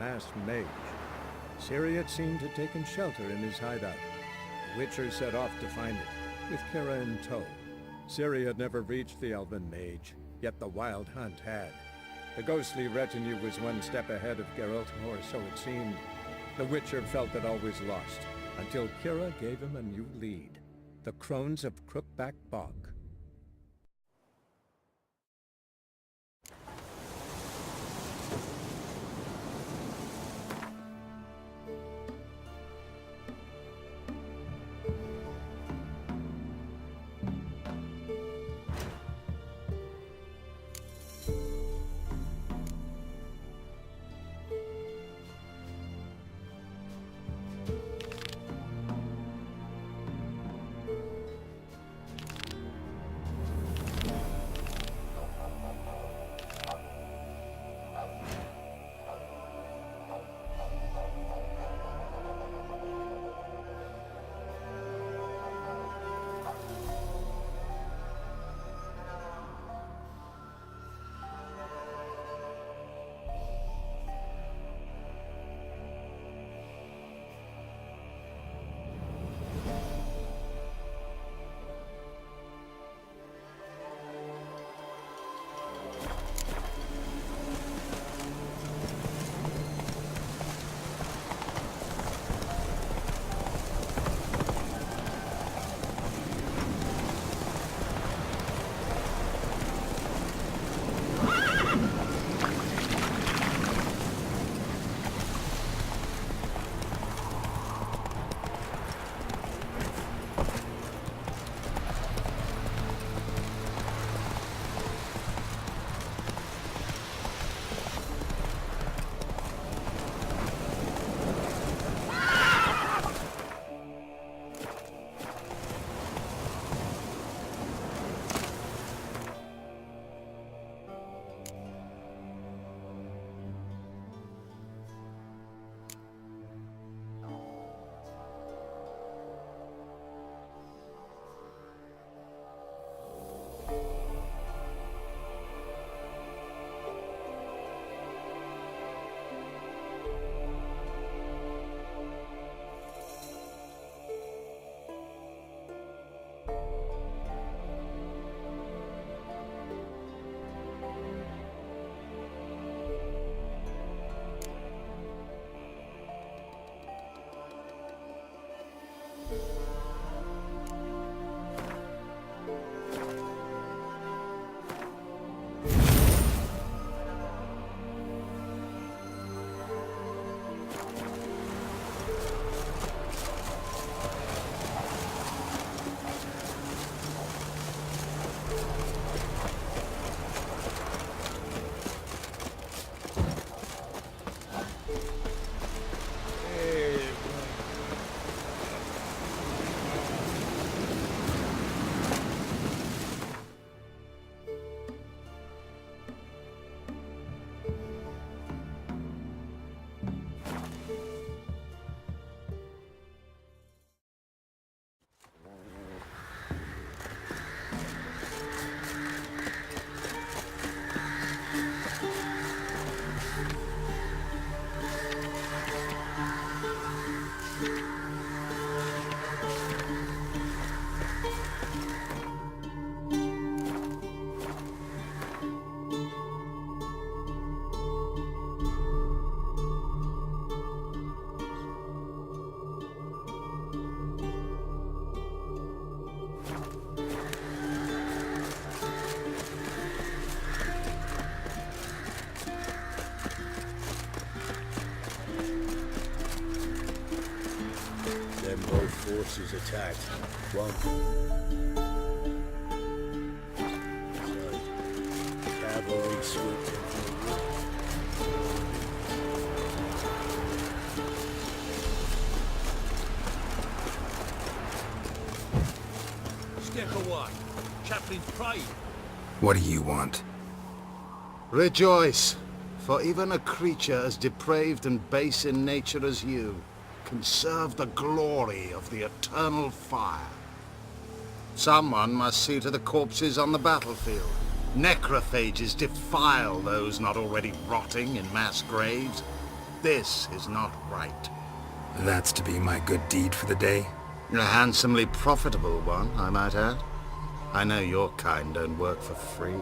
masked mage. Ciri had seemed to have taken shelter in his hideout. The Witcher set off to find it, with Kira in tow. Ciri had never reached the elven mage, yet the wild hunt had. The ghostly retinue was one step ahead of Geralt, or so it seemed. The Witcher felt that all was lost, until Kira gave him a new lead. The Crones of Crookback Bog. Both forces attacked. One. Cavalry swooped into Step away. Chaplain's pride. What do you want? Rejoice, for even a creature as depraved and base in nature as you can serve the glory of the eternal fire. Someone must see to the corpses on the battlefield. Necrophages defile those not already rotting in mass graves. This is not right. That's to be my good deed for the day? A handsomely profitable one, I might add. I know your kind don't work for free.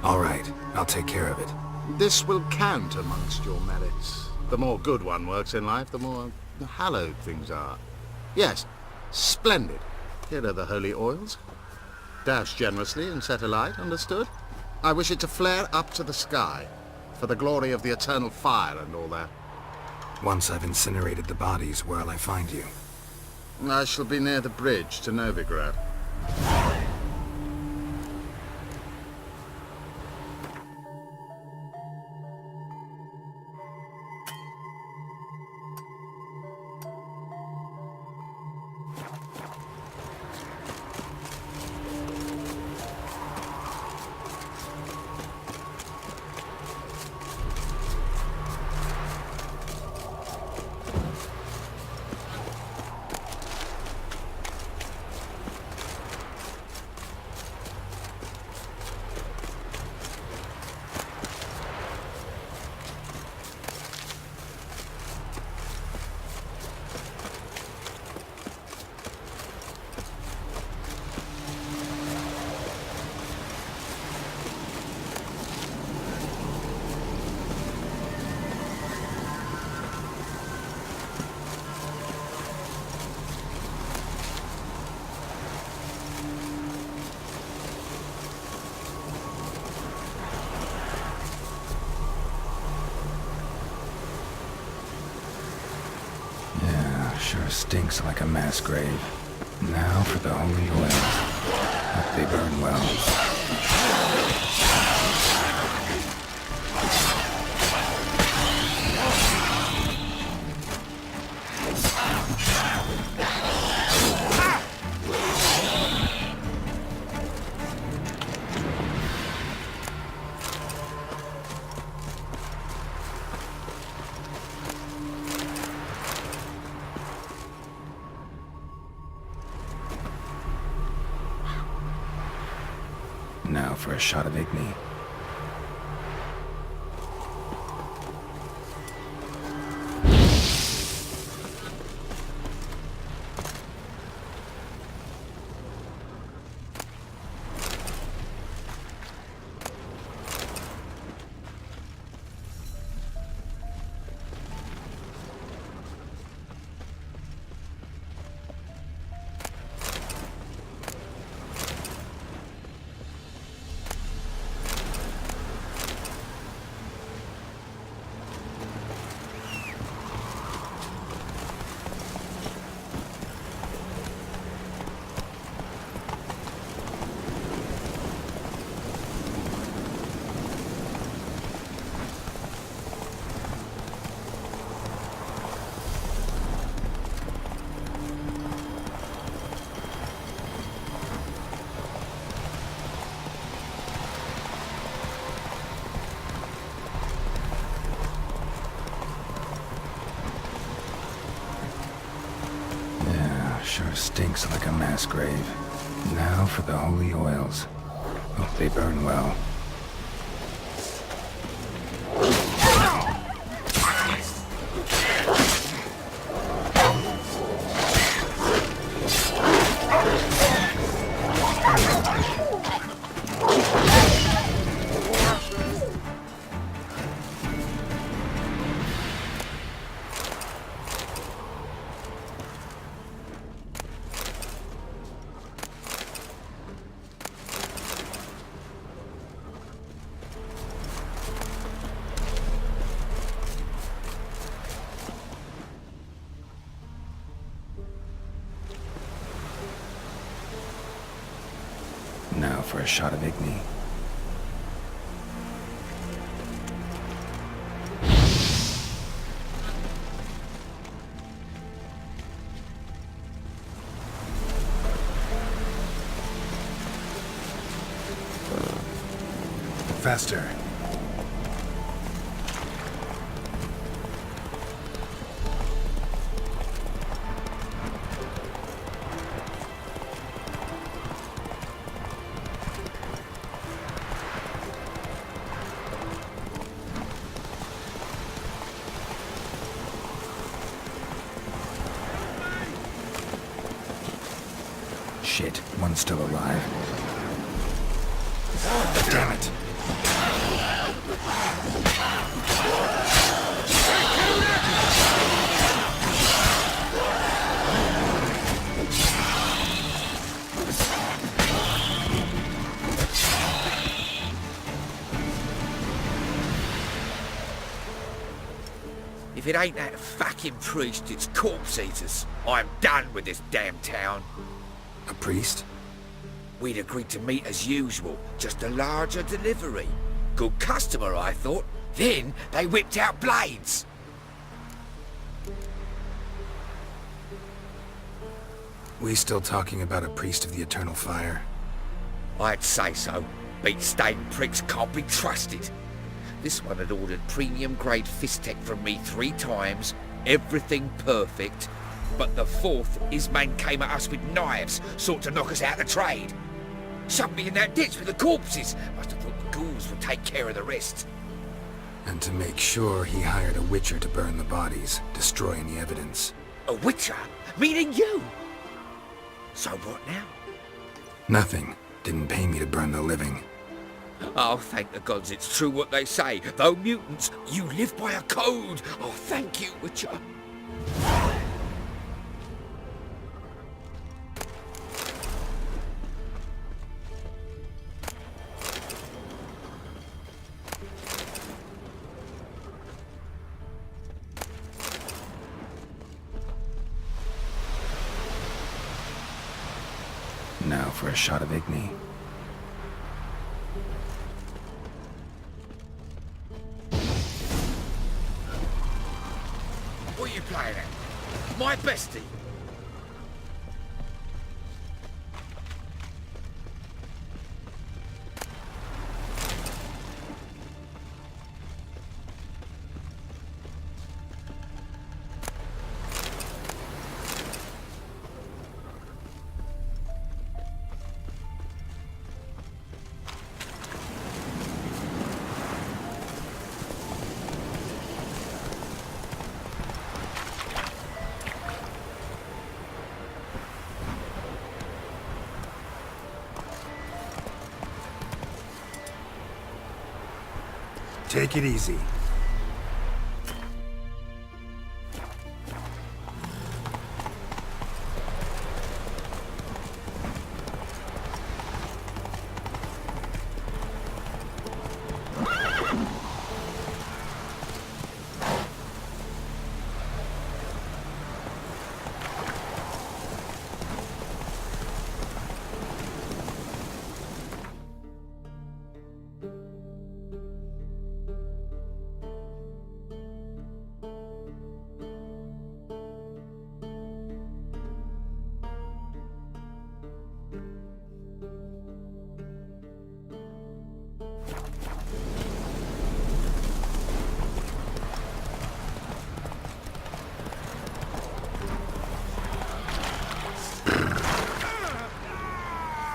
All right, I'll take care of it. This will count amongst your merits. The more good one works in life, the more hallowed things are. Yes, splendid. Here are the holy oils. Dash generously and set alight, understood? I wish it to flare up to the sky, for the glory of the eternal fire and all that. Once I've incinerated the bodies, where'll I find you? I shall be near the bridge to Novigrad. Sure stinks like a mass grave. Now for the holy oil. Hope they burn well. Now for a shot of Igni. Sure stinks like a mass grave. Now for the holy oils. Hope they burn well. Now for a shot of Igni. Faster. Shit, one's still alive. Damn it. If it ain't that fucking priest, it's corpse eaters. I'm done with this damn town. A priest? We'd agreed to meet as usual, just a larger delivery. Good customer, I thought. Then they whipped out blades. We still talking about a priest of the eternal fire? I'd say so. Beat-stained pricks can't be trusted. This one had ordered premium-grade fist tech from me 3 times, everything perfect. But the 4th, his man came at us with knives, sought to knock us out of the trade. Shoved me in that ditch with the corpses. Must have thought the ghouls would take care of the rest. And to make sure, he hired a witcher to burn the bodies, destroy any evidence. A witcher? Meaning you? So what now? Nothing. Didn't pay me to burn the living. Oh, thank the gods it's true what they say. Though mutants, you live by a code. Oh, thank you, Witcher. Now for a shot of Igni. What are you playing at? My bestie? Take it easy.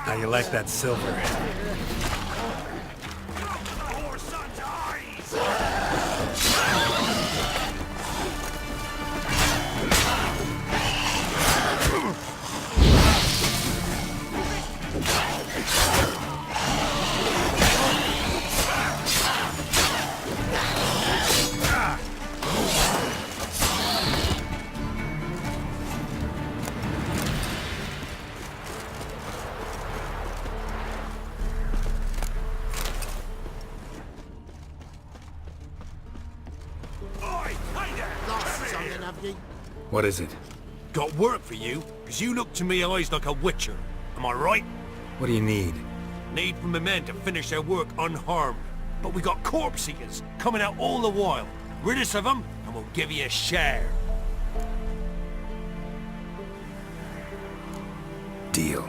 How you like that silver? What is it? Got work for you, because you look to me eyes like a witcher. Am I right? What do you need? Need from the men to finish their work unharmed. But we got corpse eaters coming out all the while. Rid us of them, and we'll give you a share. Deal.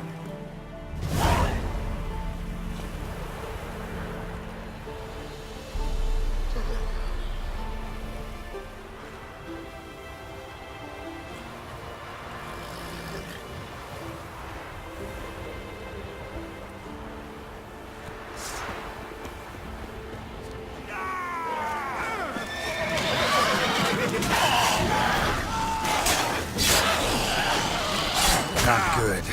Not good.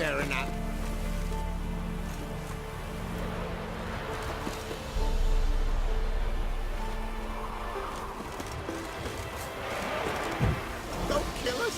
staring at? Don't kill us!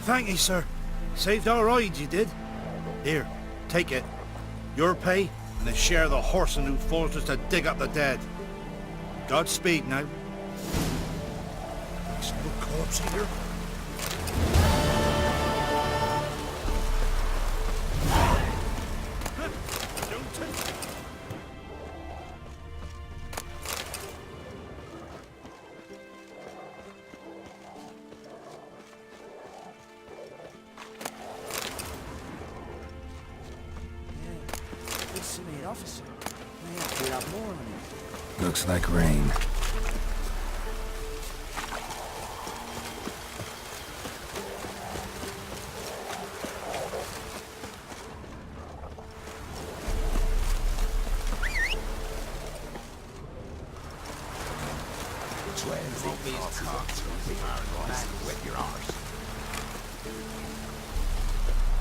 Thank you, sir. Saved our hide, you did. Here, take it. Your pay, and a share of the horse who forced us to dig up the dead. Godspeed now. Is there a corpse here? Officer. I have to read out more on it. Looks like rain.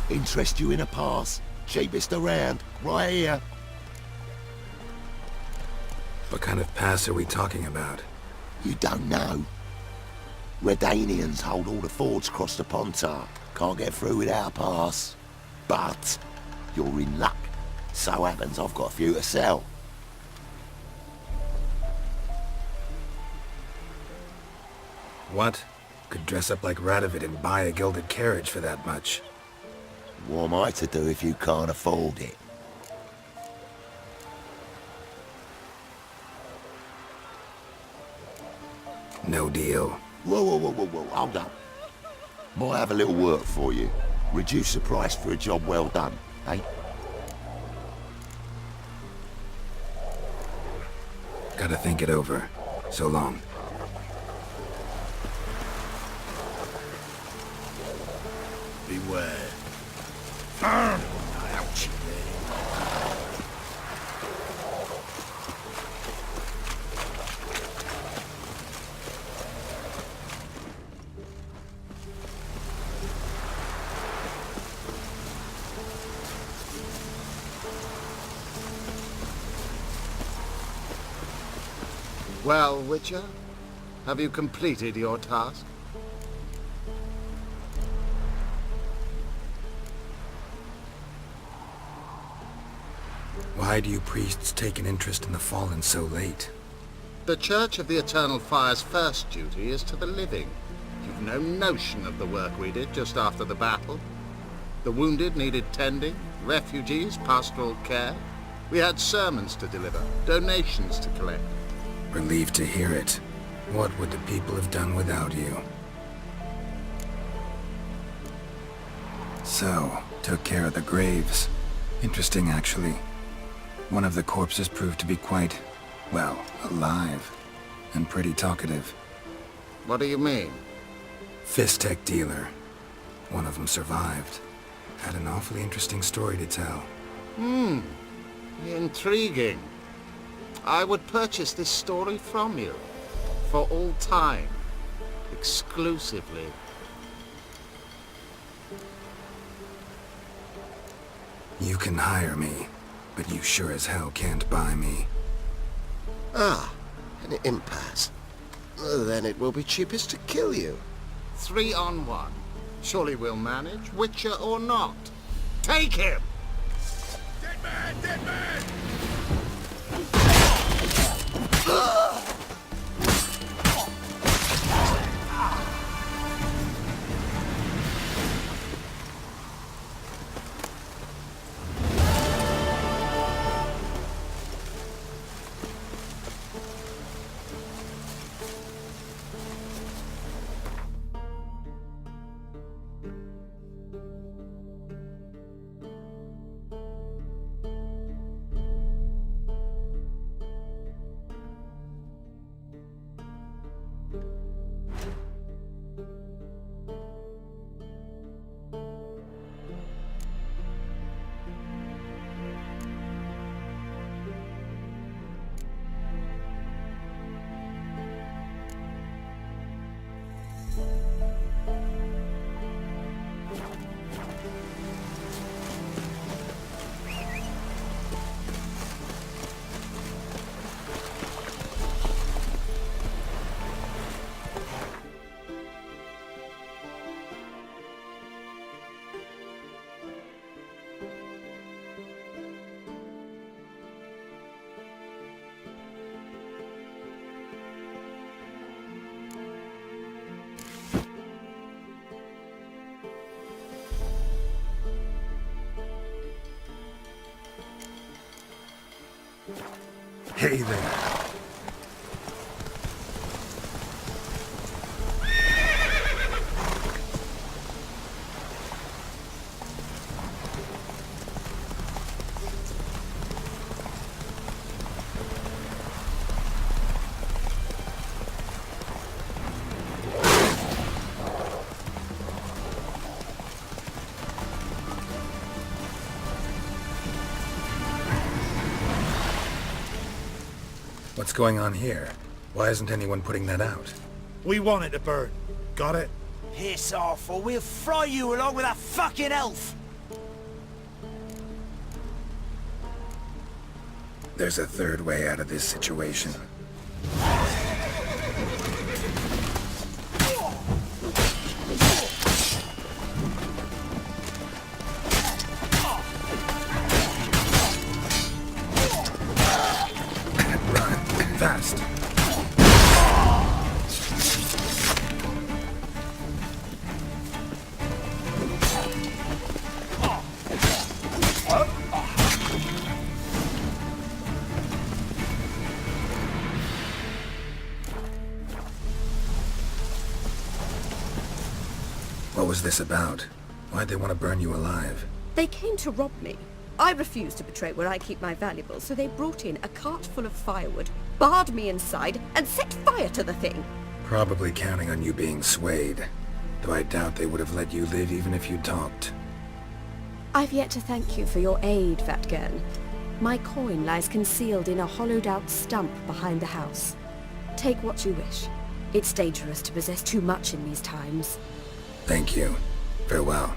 Interest you in a pass? Cheapest around, right here. What kind of pass are we talking about? You don't know. Redanians hold all the fords across the Pontar. Can't get through without a pass. But you're in luck. So happens I've got a few to sell. What? Could dress up like Radovid and buy a gilded carriage for that much. What am I to do if you can't afford it? No deal. Whoa, hold up. Might have a little work for you. Reduce the price for a job well done, eh? Gotta think it over. So long. Beware. Ouch. Well, Witcher, have you completed your task? Why do you priests take an interest in the fallen so late? The Church of the Eternal Fire's first duty is to the living. You've no notion of the work we did just after the battle. The wounded needed tending, refugees, pastoral care. We had sermons to deliver, donations to collect. Relieved to hear it. What would the people have done without you? So, took care of the graves. Interesting, actually. One of the corpses proved to be quite, well, alive. And pretty talkative. What do you mean? Fist tech dealer. One of them survived. Had an awfully interesting story to tell. Intriguing. I would purchase this story from you. For all time. Exclusively. You can hire me, but you sure as hell can't buy me. Ah, an impasse. Then it will be cheapest to kill you. 3 on 1. Surely we'll manage, Witcher or not. Take him! Dead man! Dead man! Hey there. What's going on here? Why isn't anyone putting that out? We want it to burn. Got it? Piss off, or we'll fry you along with that fucking elf! There's a third way out of this situation. Run, fast. What was this about? Why'd they want to burn you alive? They came to rob me. I refused to betray where I keep my valuables, so they brought in a cart full of firewood, barred me inside, and set fire to the thing. Probably counting on you being swayed. Though I doubt they would have let you live even if you talked. I've yet to thank you for your aid, Vatgern. My coin lies concealed in a hollowed-out stump behind the house. Take what you wish. It's dangerous to possess too much in these times. Thank you. Farewell.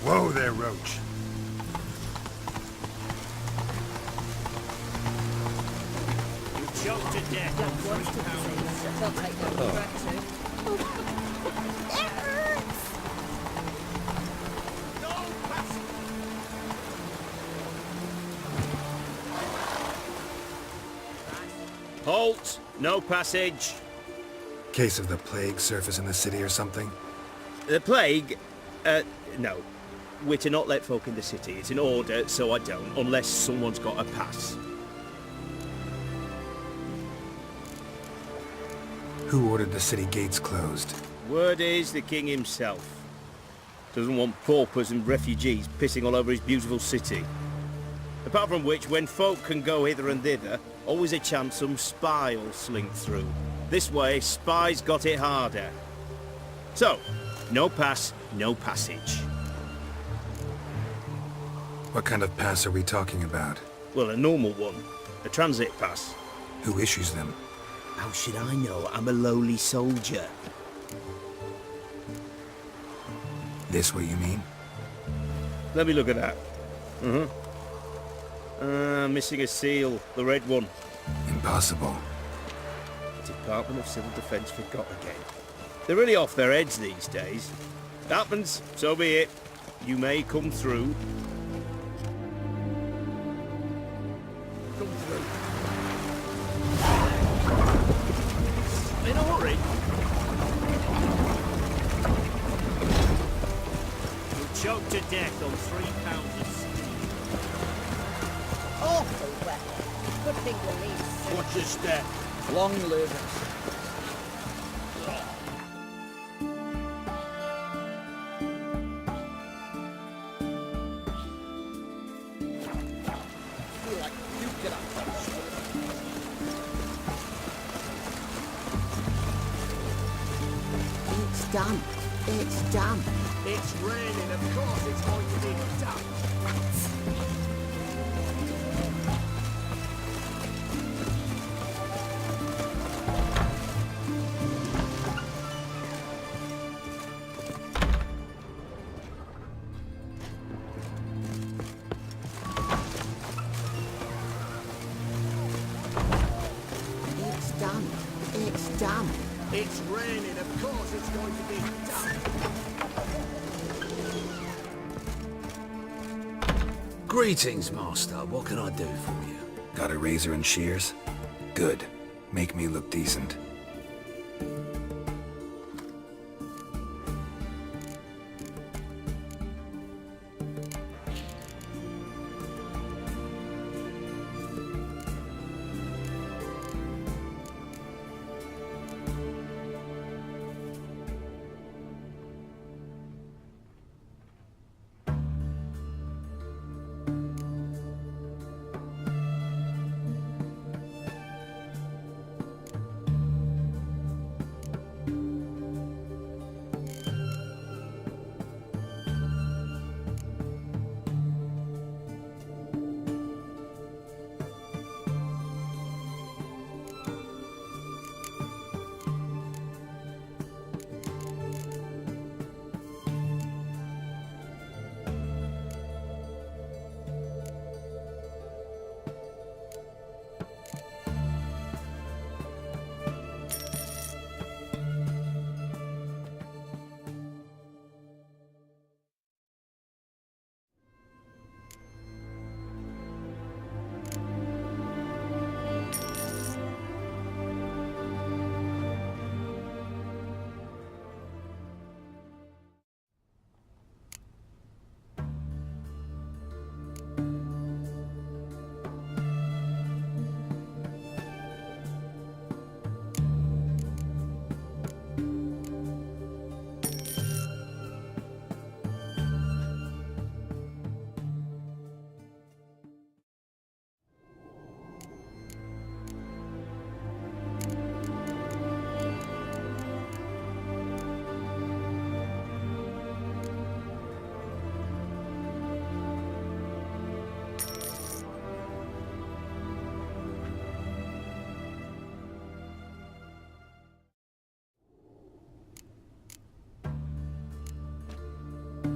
Whoa there, Roach. Choked to death on 3 pounds. They'll take no regret Halt! No passage. Case of the plague surface in the city or something? The plague? No. We're to not let folk in the city. It's an order, so I don't, unless someone's got a pass. Who ordered the city gates closed? Word is the king himself. Doesn't want paupers and refugees pissing all over his beautiful city. Apart from which, when folk can go hither and thither, always a chance some spy will slink through. This way, spies got it harder. So, no pass, no passage. What kind of pass are we talking about? Well, a normal one. A transit pass. Who issues them? How should I know? I'm a lowly soldier. This what you mean? Let me look at that. Missing a seal. The red one. Impossible. Department of Civil Defence forgot again. They're really off their heads these days. Happens, so be it. You may come through. Come through. In a hurry. You'll choke to death on 3 pounds. awful weather. Good thing we're leave. Watch your step. Long live. It's done. It's done. It's raining, of course it's going to be done. It's done. It's done. It's raining, of course it's going to be done. Greetings, Master. What can I do for you? Got a razor and shears? Good. Make me look decent.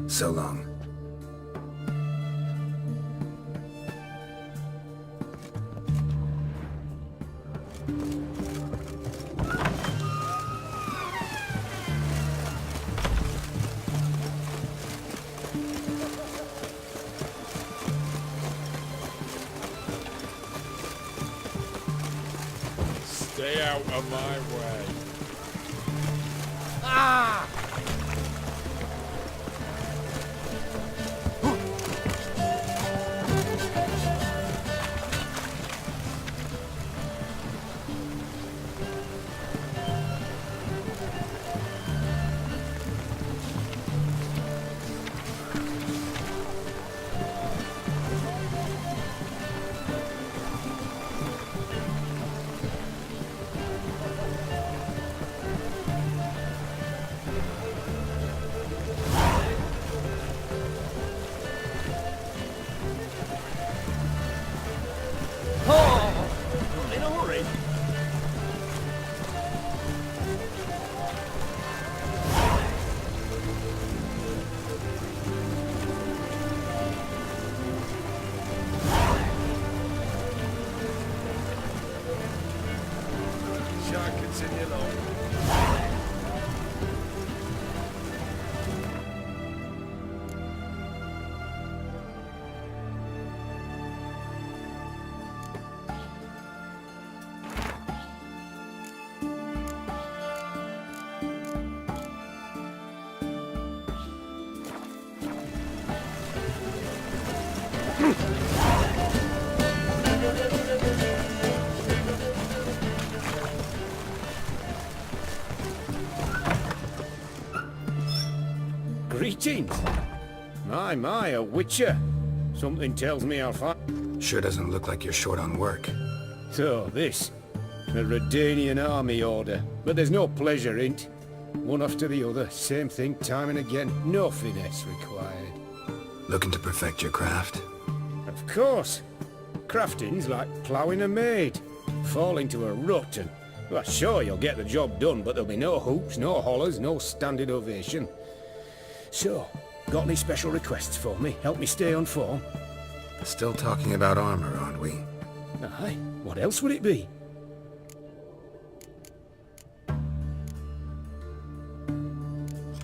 So long. Stay out of my way. Ah! In a hurry. Shan't continue long. Greetings. My, a witcher. Something tells me I'll find... Sure doesn't look like you're short on work. So, this. The Redanian army order. But there's no pleasure in't. One after the other, same thing time and again. No finesse required. Looking to perfect your craft? Of course. Crafting's like ploughing a maid. Fall into a rut and... Well, sure, you'll get the job done, but there'll be no hoops, no hollers, no standing ovation. So, got any special requests for me? Help me stay on form? Still talking about armor, aren't we? Aye, what else would it be?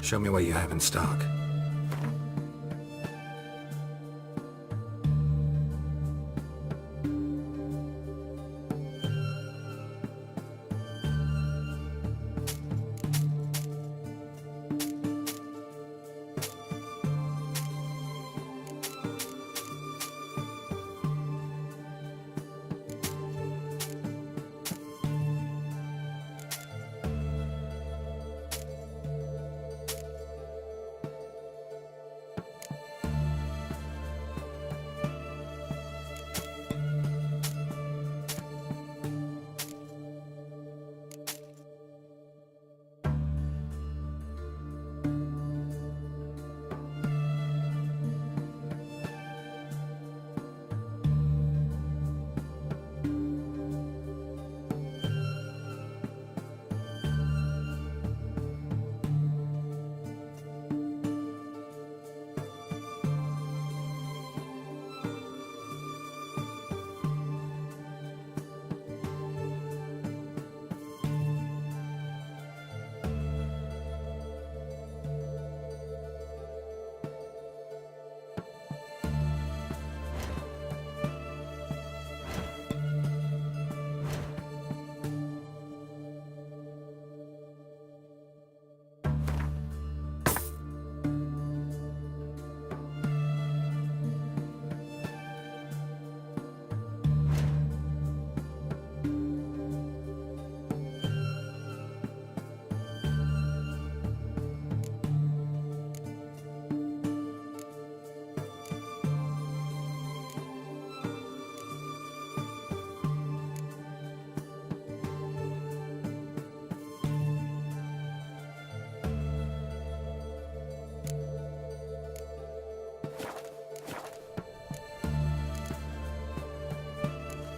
Show me what you have in stock.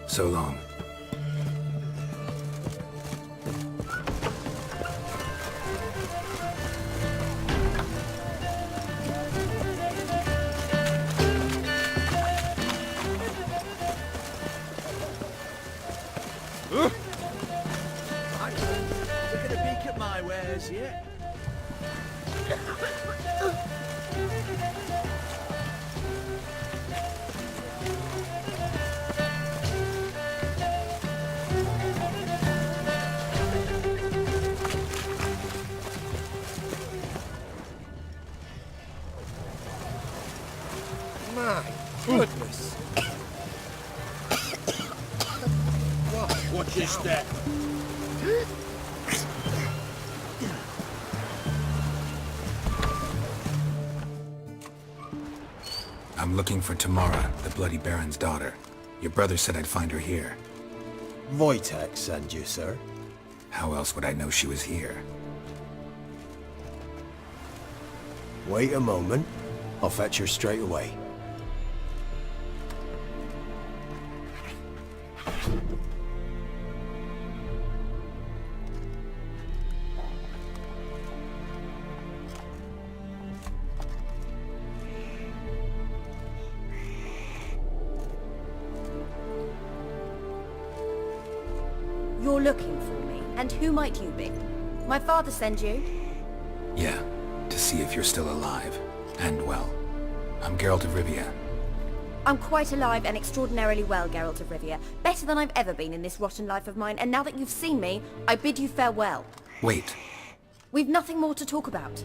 So long. Taking a peek at my wares yet? My goodness. Watch your step. I'm looking for Tamara, the Bloody Baron's daughter. Your brother said I'd find her here. Wojtek sent you, sir. How else would I know she was here? Wait a moment. I'll fetch her straight away. You're looking for me, and who might you be? My father sent you? Yeah, to see if you're still alive. And well. I'm Geralt of Rivia. I'm quite alive and extraordinarily well, Geralt of Rivia. Better than I've ever been in this rotten life of mine, and now that you've seen me, I bid you farewell. Wait. We've nothing more to talk about.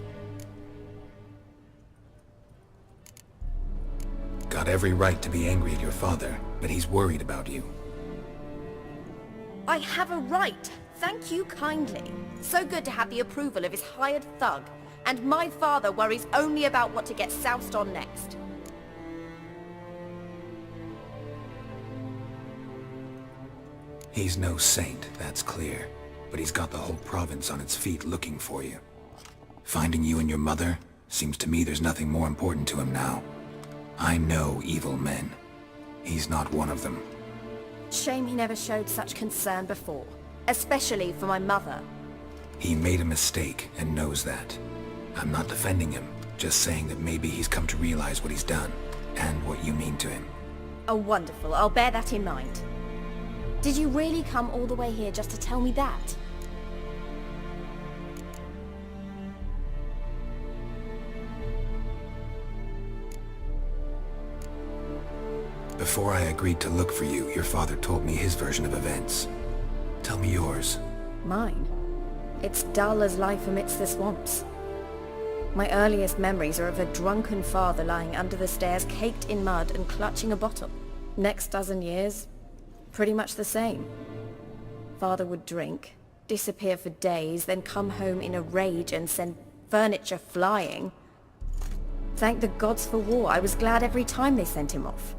Got every right to be angry at your father, but he's worried about you. I have a right. Thank you kindly. So good to have the approval of his hired thug. And my father worries only about what to get soused on next. He's no saint, that's clear. But he's got the whole province on its feet looking for you. Finding you and your mother? Seems to me there's nothing more important to him now. I know evil men. He's not one of them. Shame he never showed such concern before. Especially for my mother. He made a mistake and knows that. I'm not defending him, just saying that maybe he's come to realize what he's done, and what you mean to him. Oh, wonderful. I'll bear that in mind. Did you really come all the way here just to tell me that? Before I agreed to look for you, your father told me his version of events. Tell me yours. Mine? It's dull as life amidst the swamps. My earliest memories are of a drunken father lying under the stairs, caked in mud and clutching a bottle. Next dozen years, pretty much the same. Father would drink, disappear for days, then come home in a rage and send furniture flying. Thank the gods for war. I was glad every time they sent him off.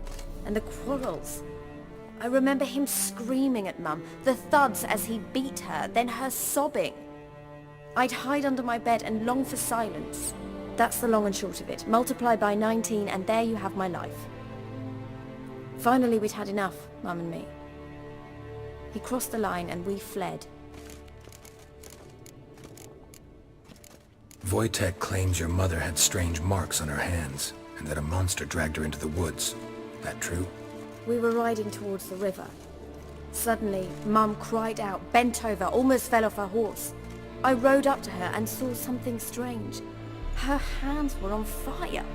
And the quarrels. I remember him screaming at Mum, the thuds as he beat her, then her sobbing. I'd hide under my bed and long for silence. That's the long and short of it. Multiply by 19 and there you have my life. Finally we'd had enough, Mum and me. He crossed the line and we fled. Wojtek claims your mother had strange marks on her hands, and that a monster dragged her into the woods. That true? We were riding towards the river. Suddenly, Mum cried out, bent over, almost fell off her horse. I rode up to her and saw something strange. Her hands were on fire.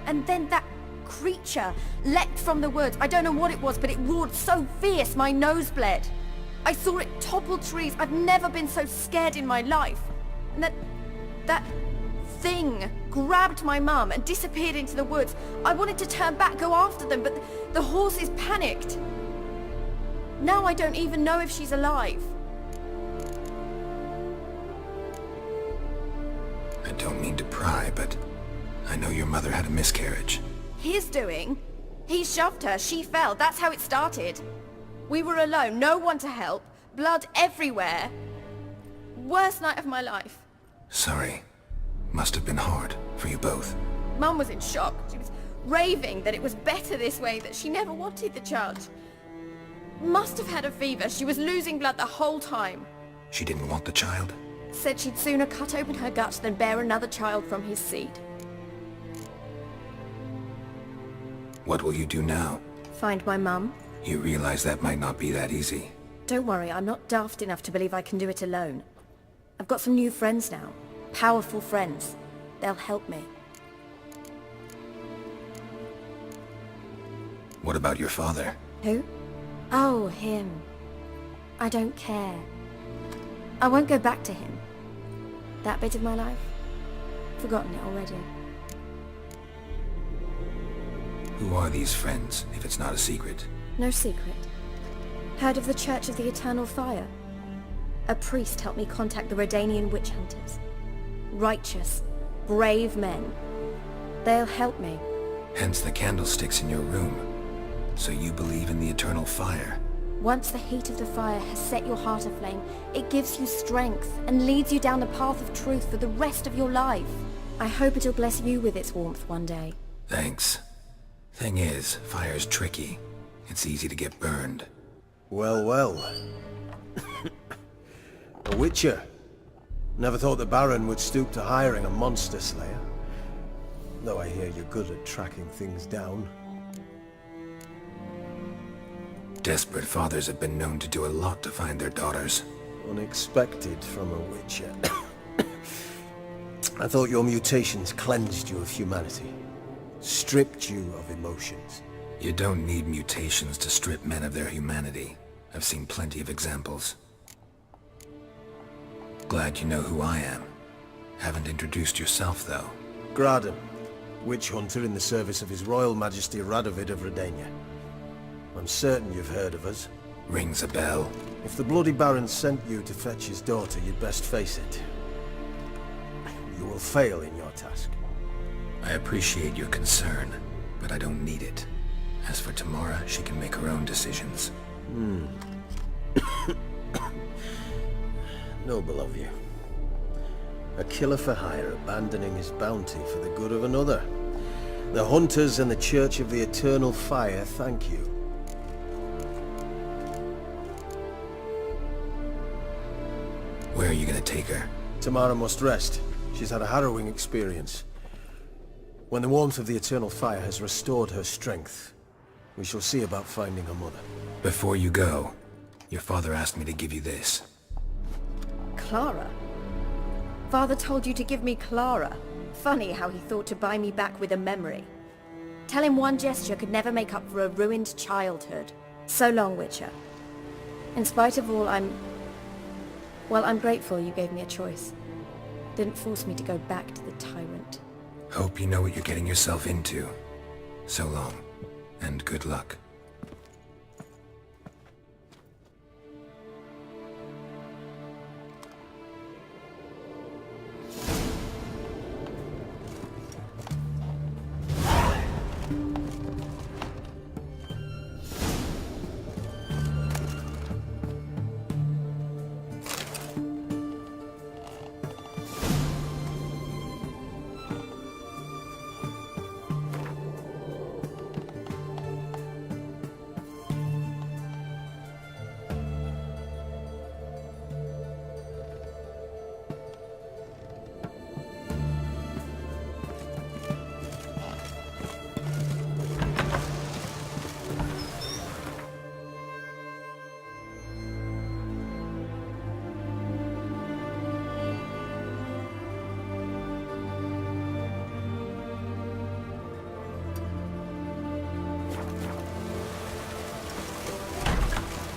And then that creature leapt from the woods. I don't know what it was, but it roared so fierce my nose bled. I saw it topple trees. I've never been so scared in my life. And that thing grabbed my mum and disappeared into the woods. I wanted to turn back, go after them, but the horses panicked. Now I don't even know if she's alive. I don't mean to pry, but I know your mother had a miscarriage. His doing? He shoved her, she fell, that's how it started. We were alone, no one to help, blood everywhere. Worst night of my life. Sorry. Must have been hard for you both. Mum was in shock. She was raving that it was better this way, that she never wanted the child. Must have had a fever. She was losing blood the whole time. She didn't want the child? Said she'd sooner cut open her gut than bear another child from his seed. What will you do now? Find my mum. You realize that might not be that easy. Don't worry, I'm not daft enough to believe I can do it alone. I've got some new friends now. Powerful friends. They'll help me. What about your father? Who? Oh, him. I don't care. I won't go back to him. That bit of my life? Forgotten it already. Who are these friends, if it's not a secret? No secret. Heard of the Church of the Eternal Fire? A priest helped me contact the Redanian witch hunters. Righteous, brave men. They'll help me. Hence the candlesticks in your room. So you believe in the eternal fire? Once the heat of the fire has set your heart aflame, it gives you strength and leads you down the path of truth for the rest of your life. I hope it'll bless you with its warmth one day. Thanks. Thing is, fire's tricky. It's easy to get burned. Well, well. A witcher. Never thought the Baron would stoop to hiring a monster slayer. Though I hear you're good at tracking things down. Desperate fathers have been known to do a lot to find their daughters. Unexpected from a witcher. I thought your mutations cleansed you of humanity. Stripped you of emotions. You don't need mutations to strip men of their humanity. I've seen plenty of examples. Glad you know who I am. Haven't introduced yourself, though. Graden, witch hunter in the service of His Royal Majesty Radovid of Redania. I'm certain you've heard of us. Rings a bell. If the Bloody Baron sent you to fetch his daughter, you'd best face it. You will fail in your task. I appreciate your concern, but I don't need it. As for Tamara, she can make her own decisions. Noble of you. A killer for hire abandoning his bounty for the good of another. The Hunters and the Church of the Eternal Fire thank you. Where are you gonna take her? Tamara must rest. She's had a harrowing experience. When the warmth of the Eternal Fire has restored her strength, we shall see about finding her mother. Before you go, your father asked me to give you this. Clara? Father told you to give me Clara. Funny how he thought to buy me back with a memory. Tell him one gesture could never make up for a ruined childhood. So long, Witcher. In spite of all, I'm grateful you gave me a choice. Didn't force me to go back to the tyrant. Hope you know what you're getting yourself into. So long, and good luck.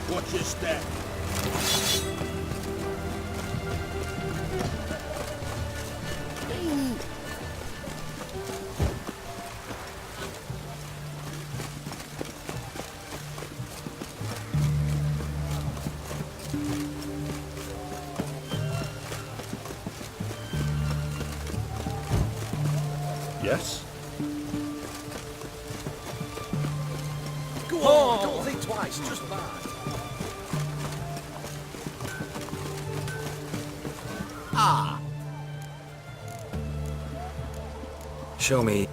Watch your step. Yes? Go on, don't think twice, just bad. Show me.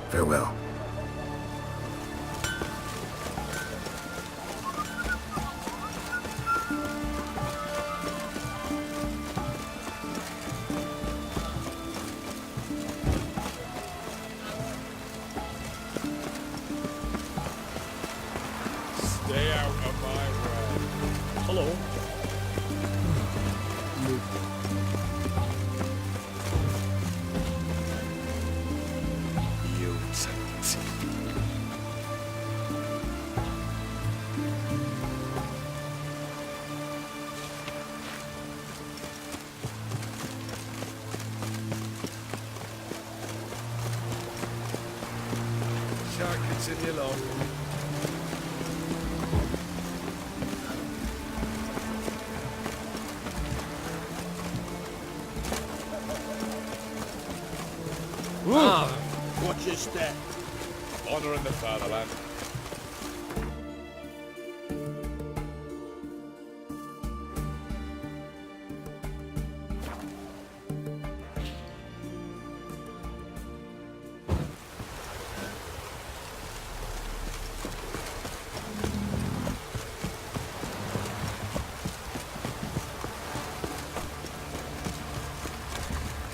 Farewell. along. Shall continue along. Watch your step. Honouring the fatherland.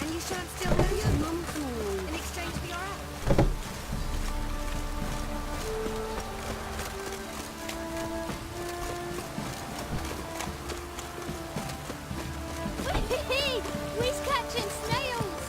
And you shan't steal millions in exchange for your app. We's catching snails!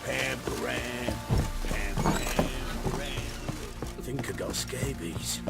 Pam-pam, think I got scabies.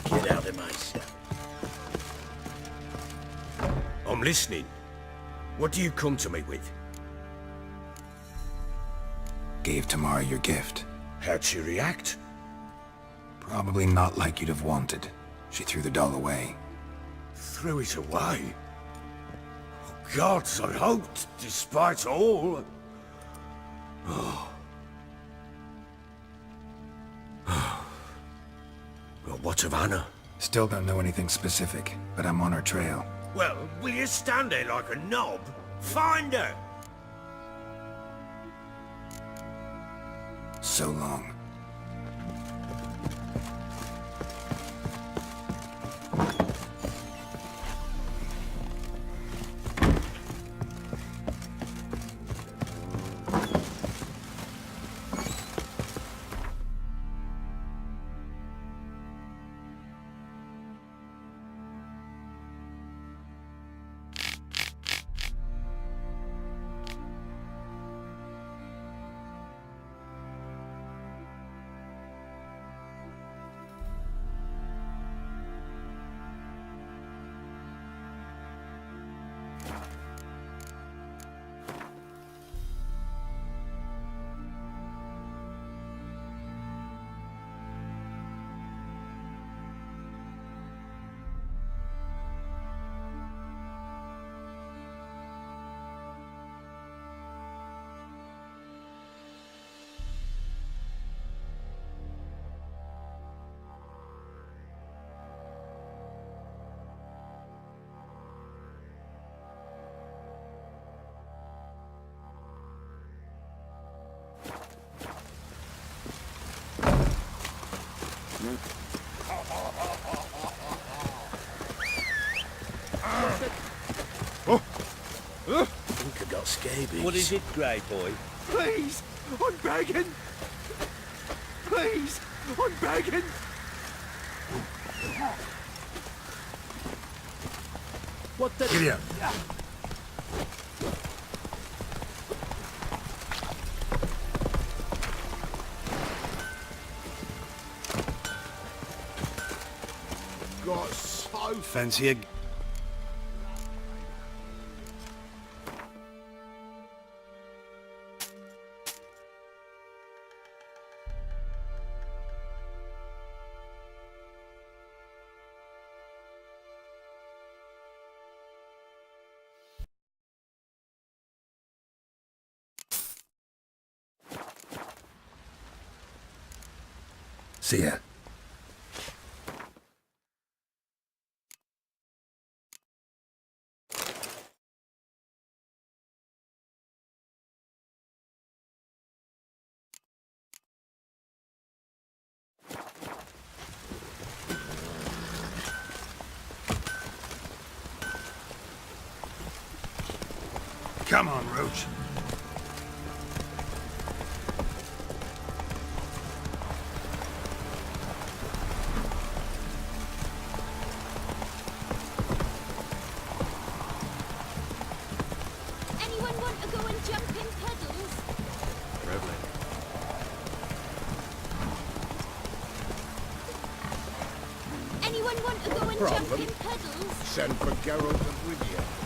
Get out of my sight. I'm listening. What do you come to me with? Gave Tamara your gift. How'd she react? Probably not like you'd have wanted. She threw the doll away. Threw it away? Oh, gods, I hoped, despite all. Oh. Well, what of Anna? Still don't know anything specific, but I'm on her trail. Well, will you stand there like a knob? Find her! So long. scabies. What is it, Grey Boy? Please! I'm begging! Please! I'm begging! What the... Giddy up. Got so Fancy a... See ya. Come on, Roach. Anyone want to go and jump in puddles? Anyone want to go and jump in puddles? send for Geralt of Rivia.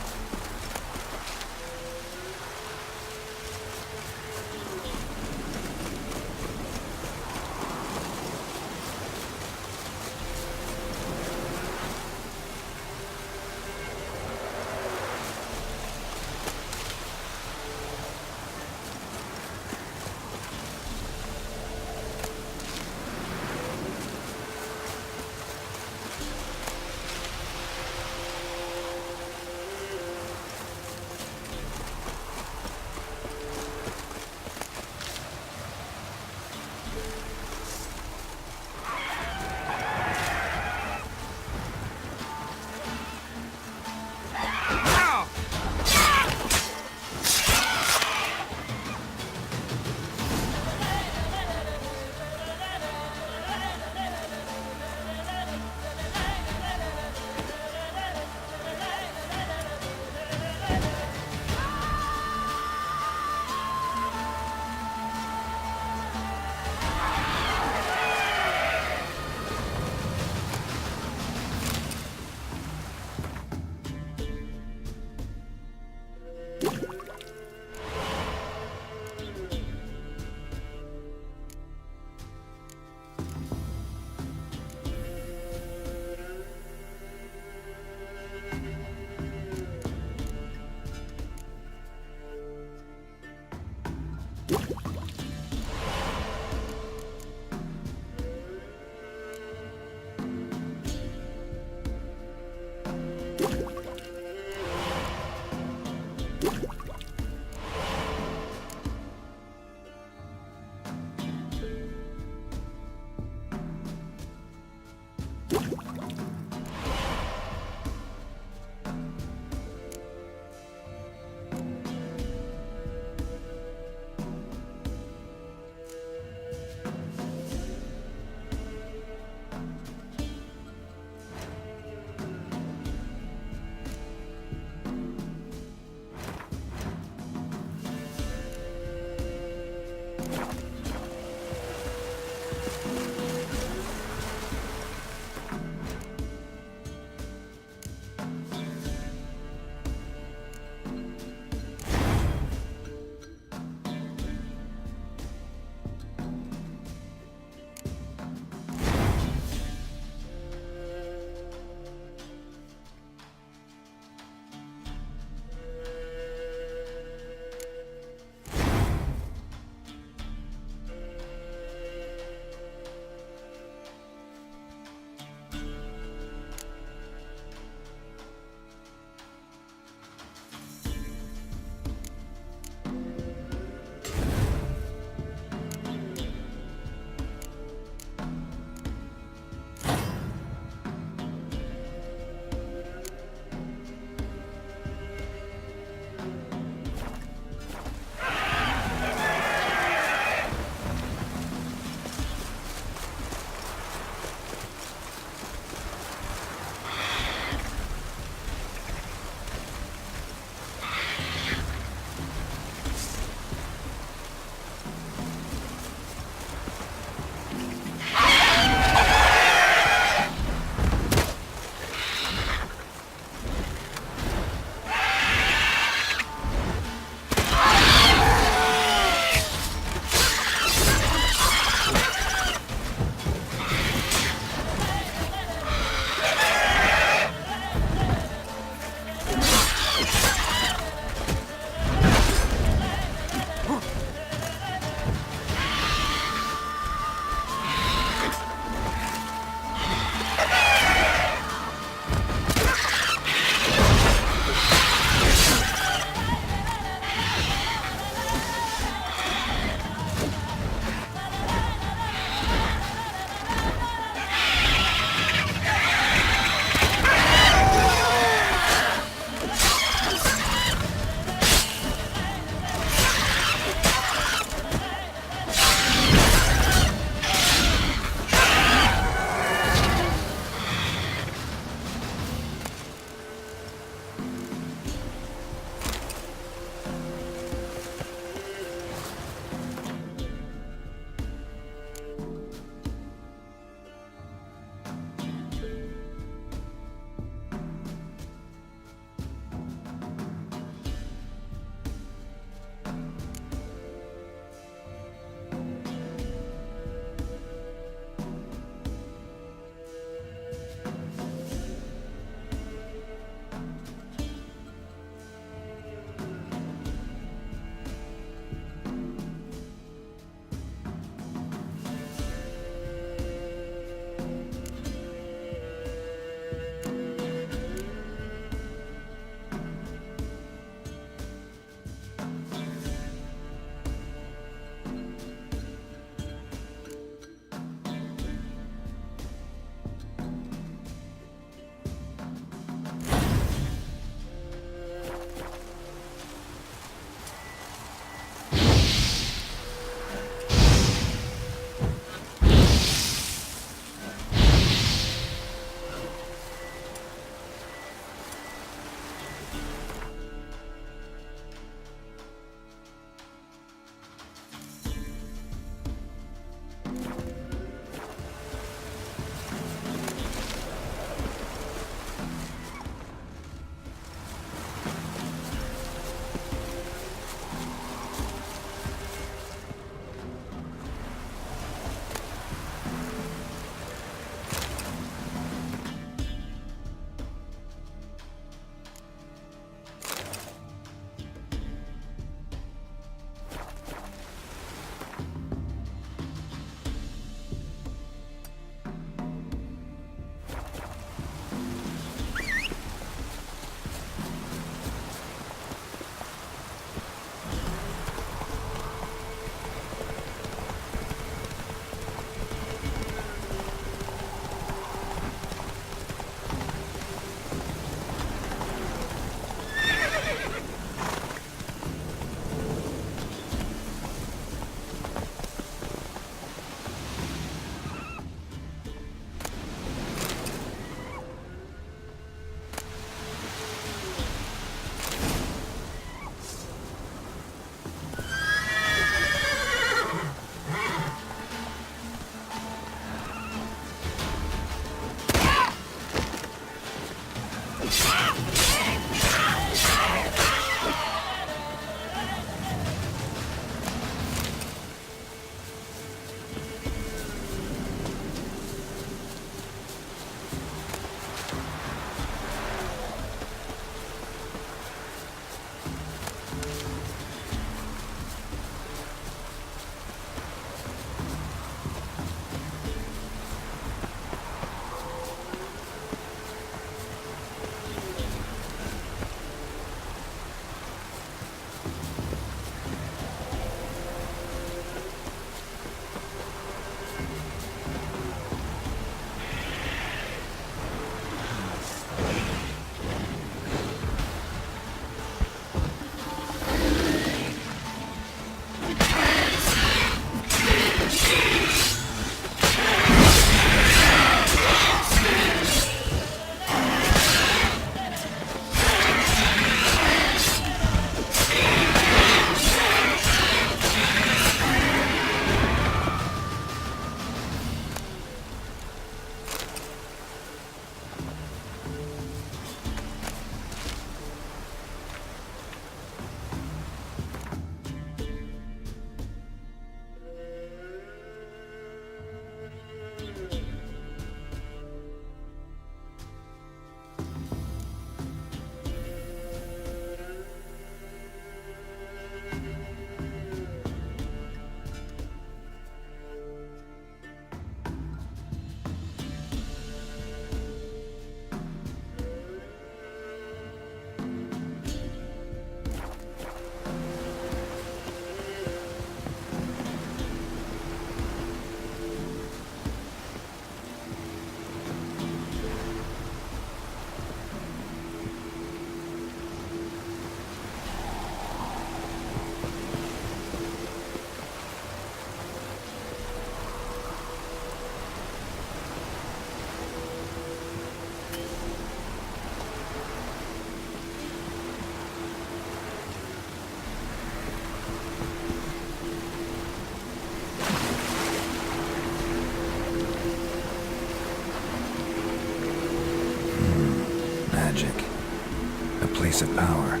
trace of power.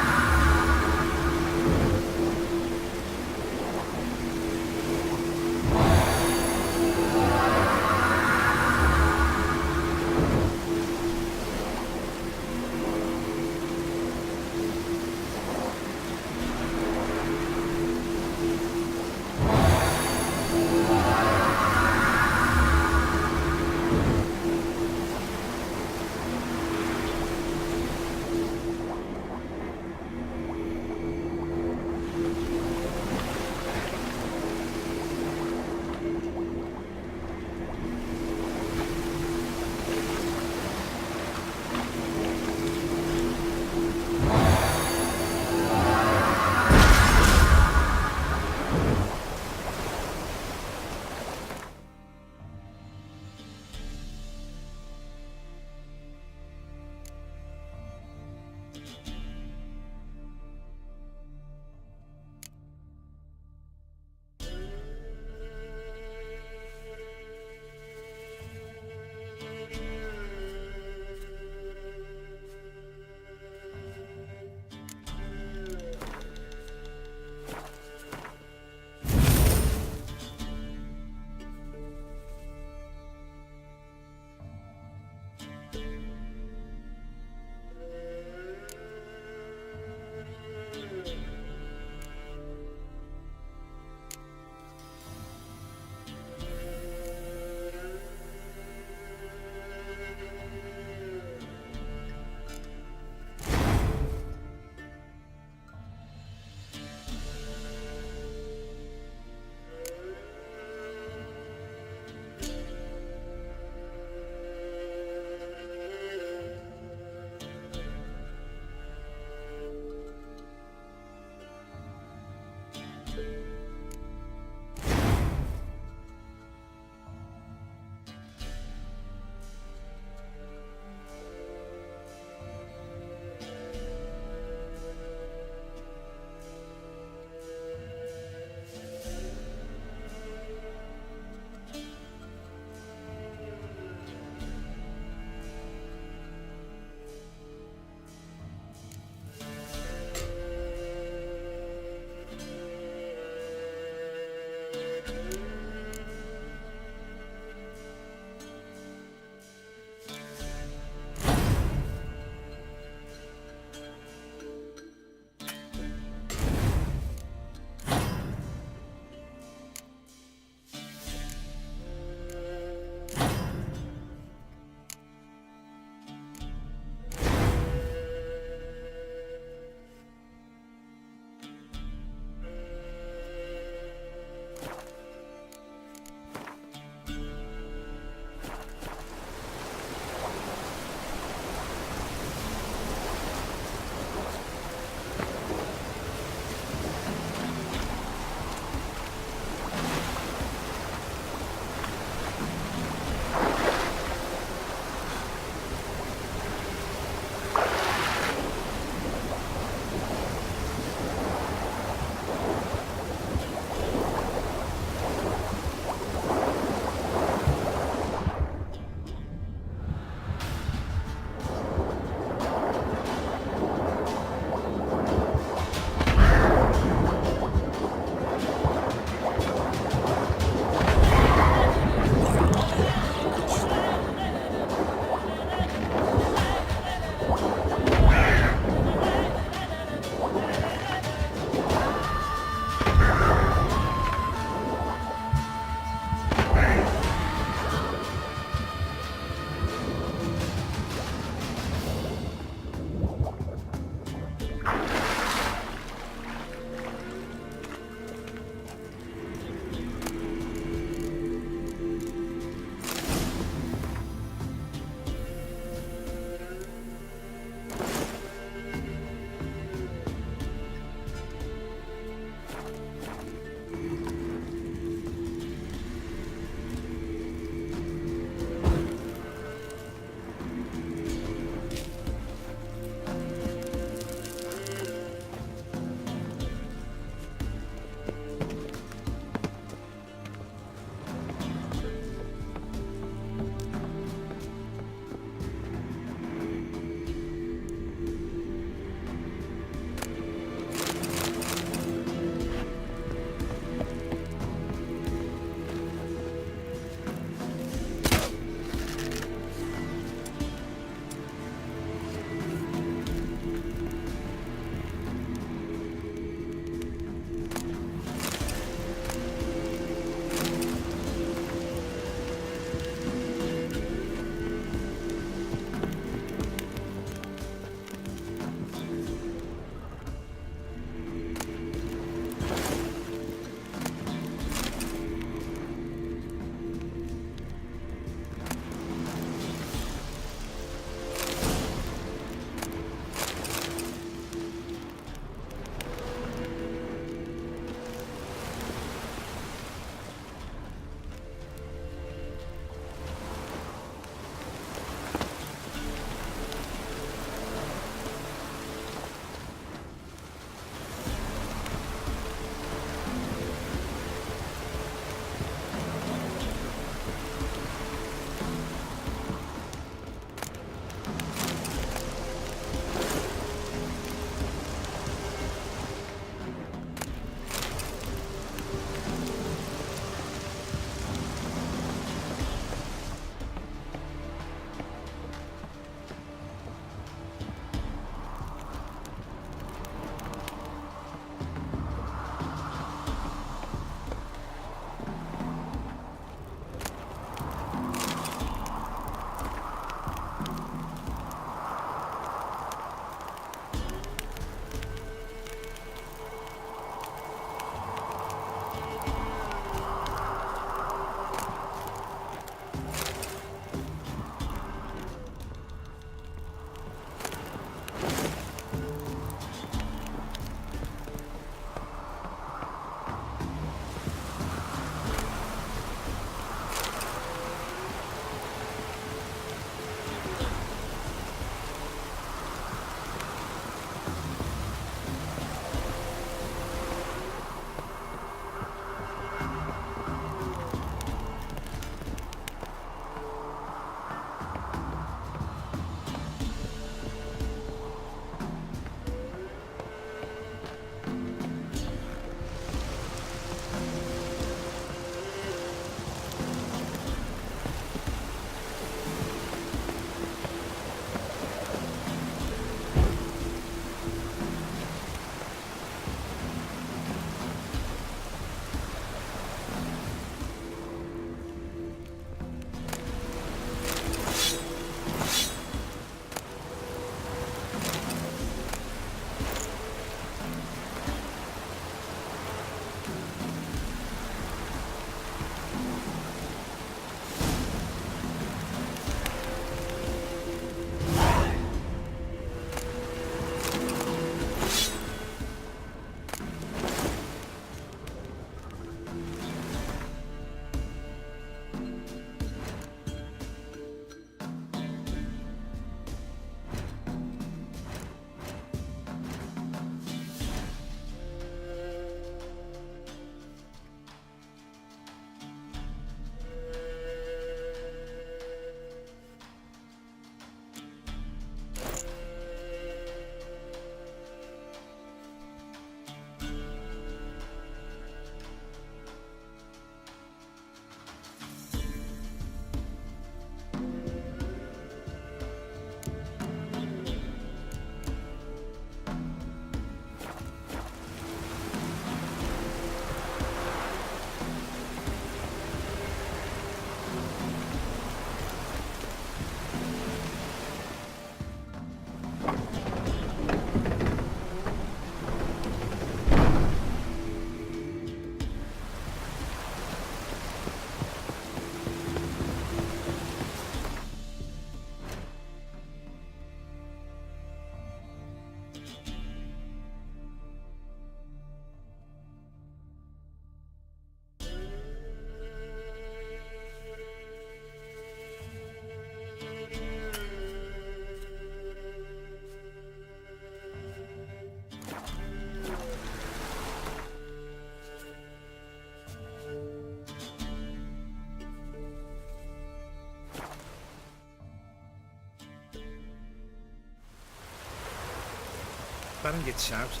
Baron gets soused.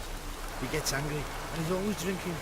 He gets angry, and he's always drinking.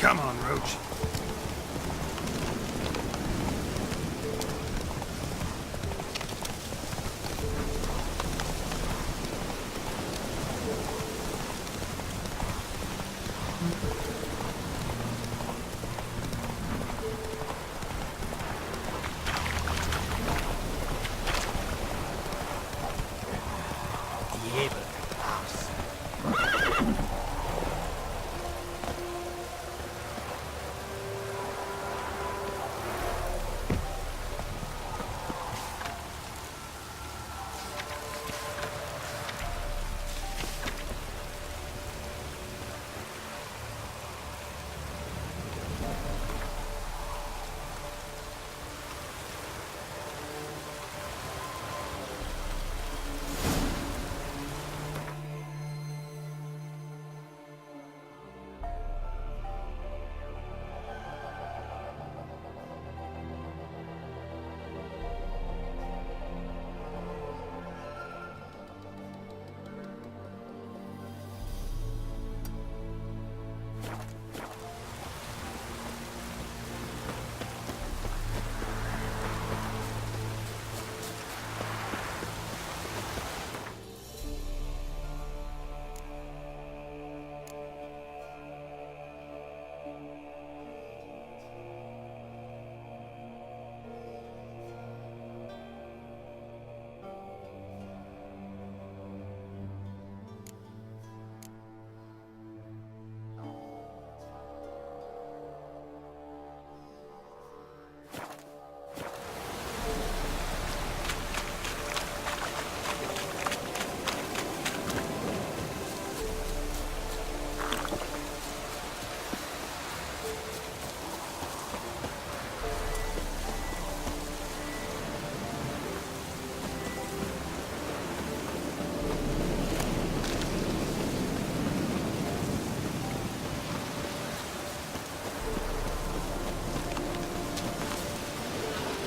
Come on, Roach.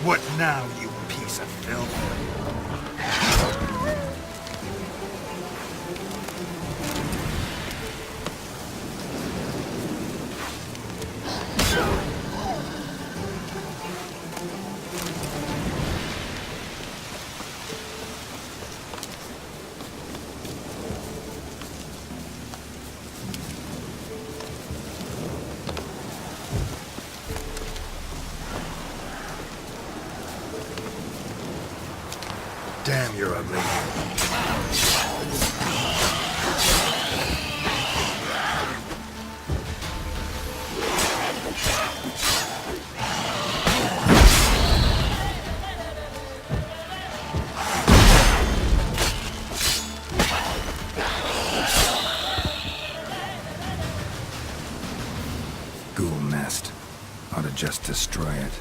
What now, you piece of filth? Damn, you're ugly. Ghoul nest. Ought to just destroy it.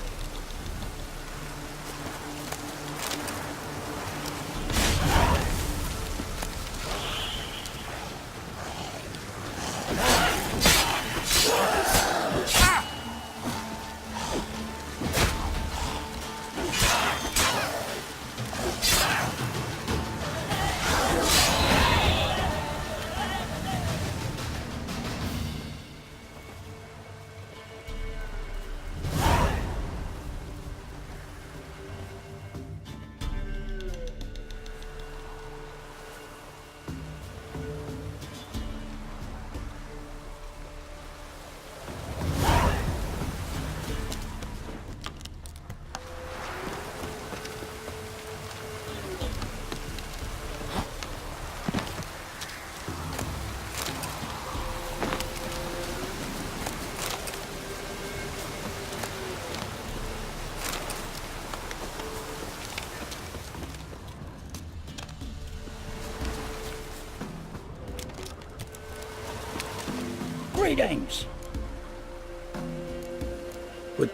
Greetings. Would...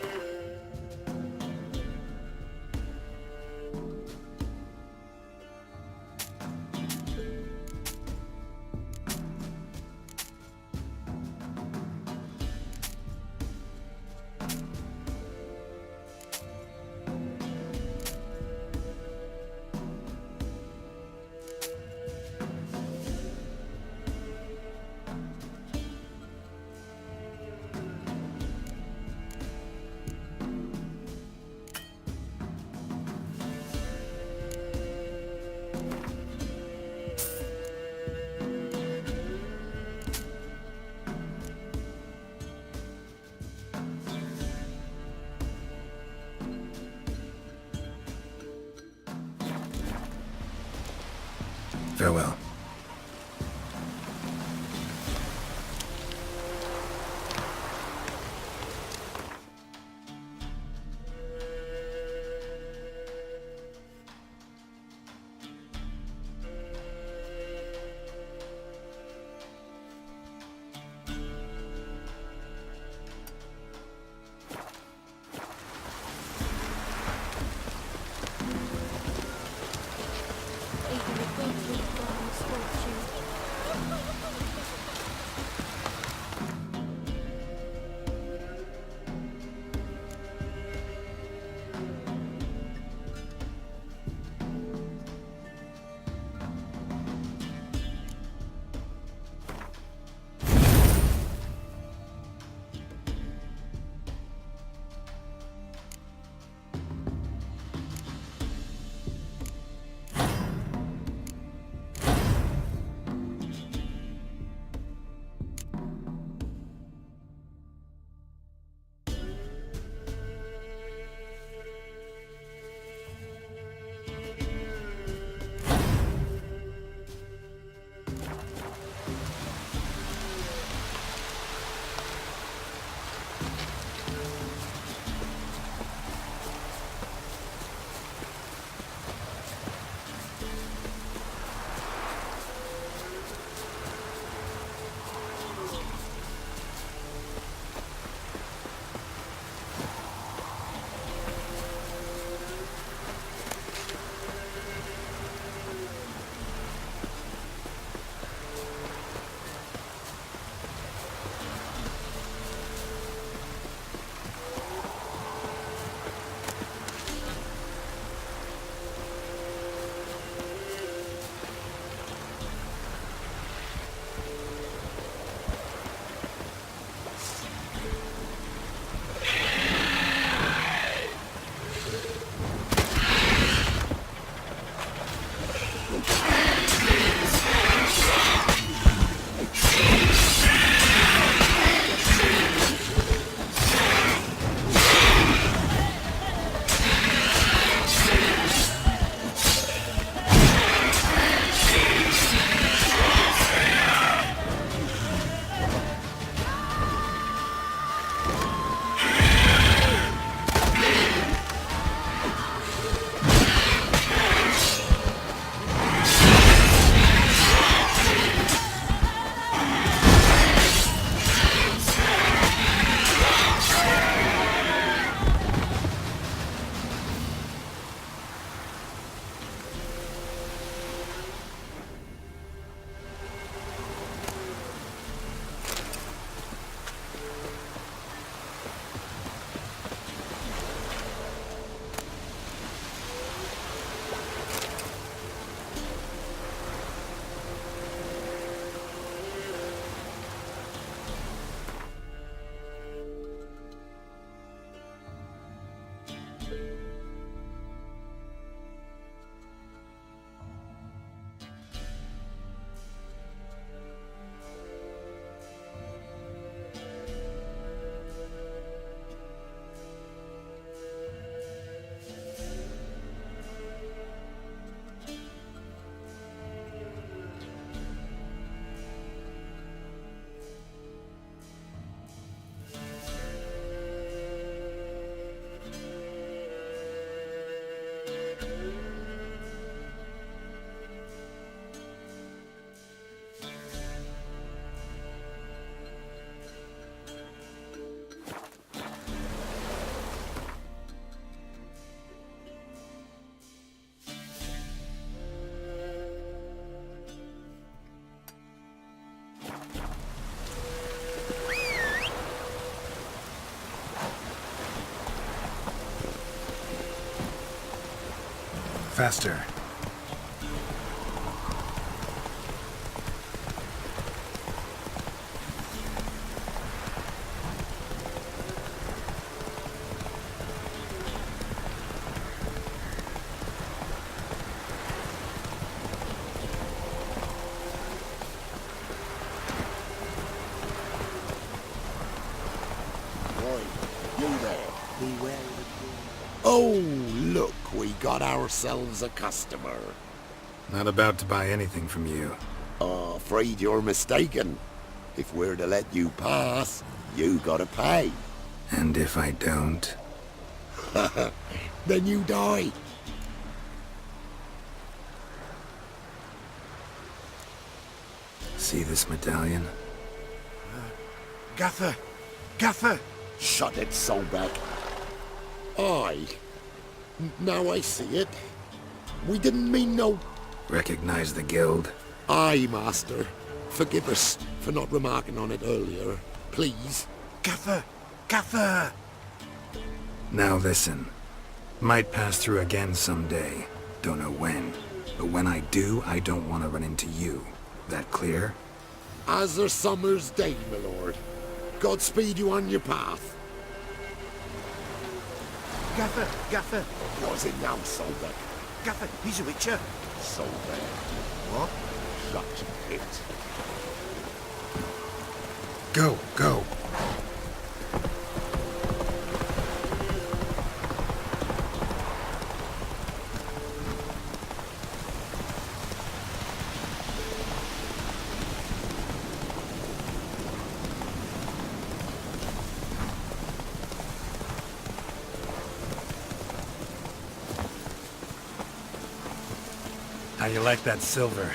Farewell. Faster. You there? Oh, look, we got ourselves a customer. Not about to buy anything from you. Afraid you're mistaken. If we're to let you pass, you gotta pay. And if I don't? Then you die. See this medallion? Gaffer! Gaffer! Shut it, Solbeck. Aye. Now I see it. We didn't mean no... Recognize the guild? Aye, Master. Forgive us for not remarking on it earlier. Please. Gaffer! Gaffer! Now listen. Might pass through again someday. Don't know when. But when I do, I don't want to run into you. That clear? As a summer's day, my lord. Godspeed you on your path. Gaffer! Gaffer! What's it now, Solbeck? Gaffer, he's a witcher. Solbeck. What? Shut it. Go, go. How you like that silver?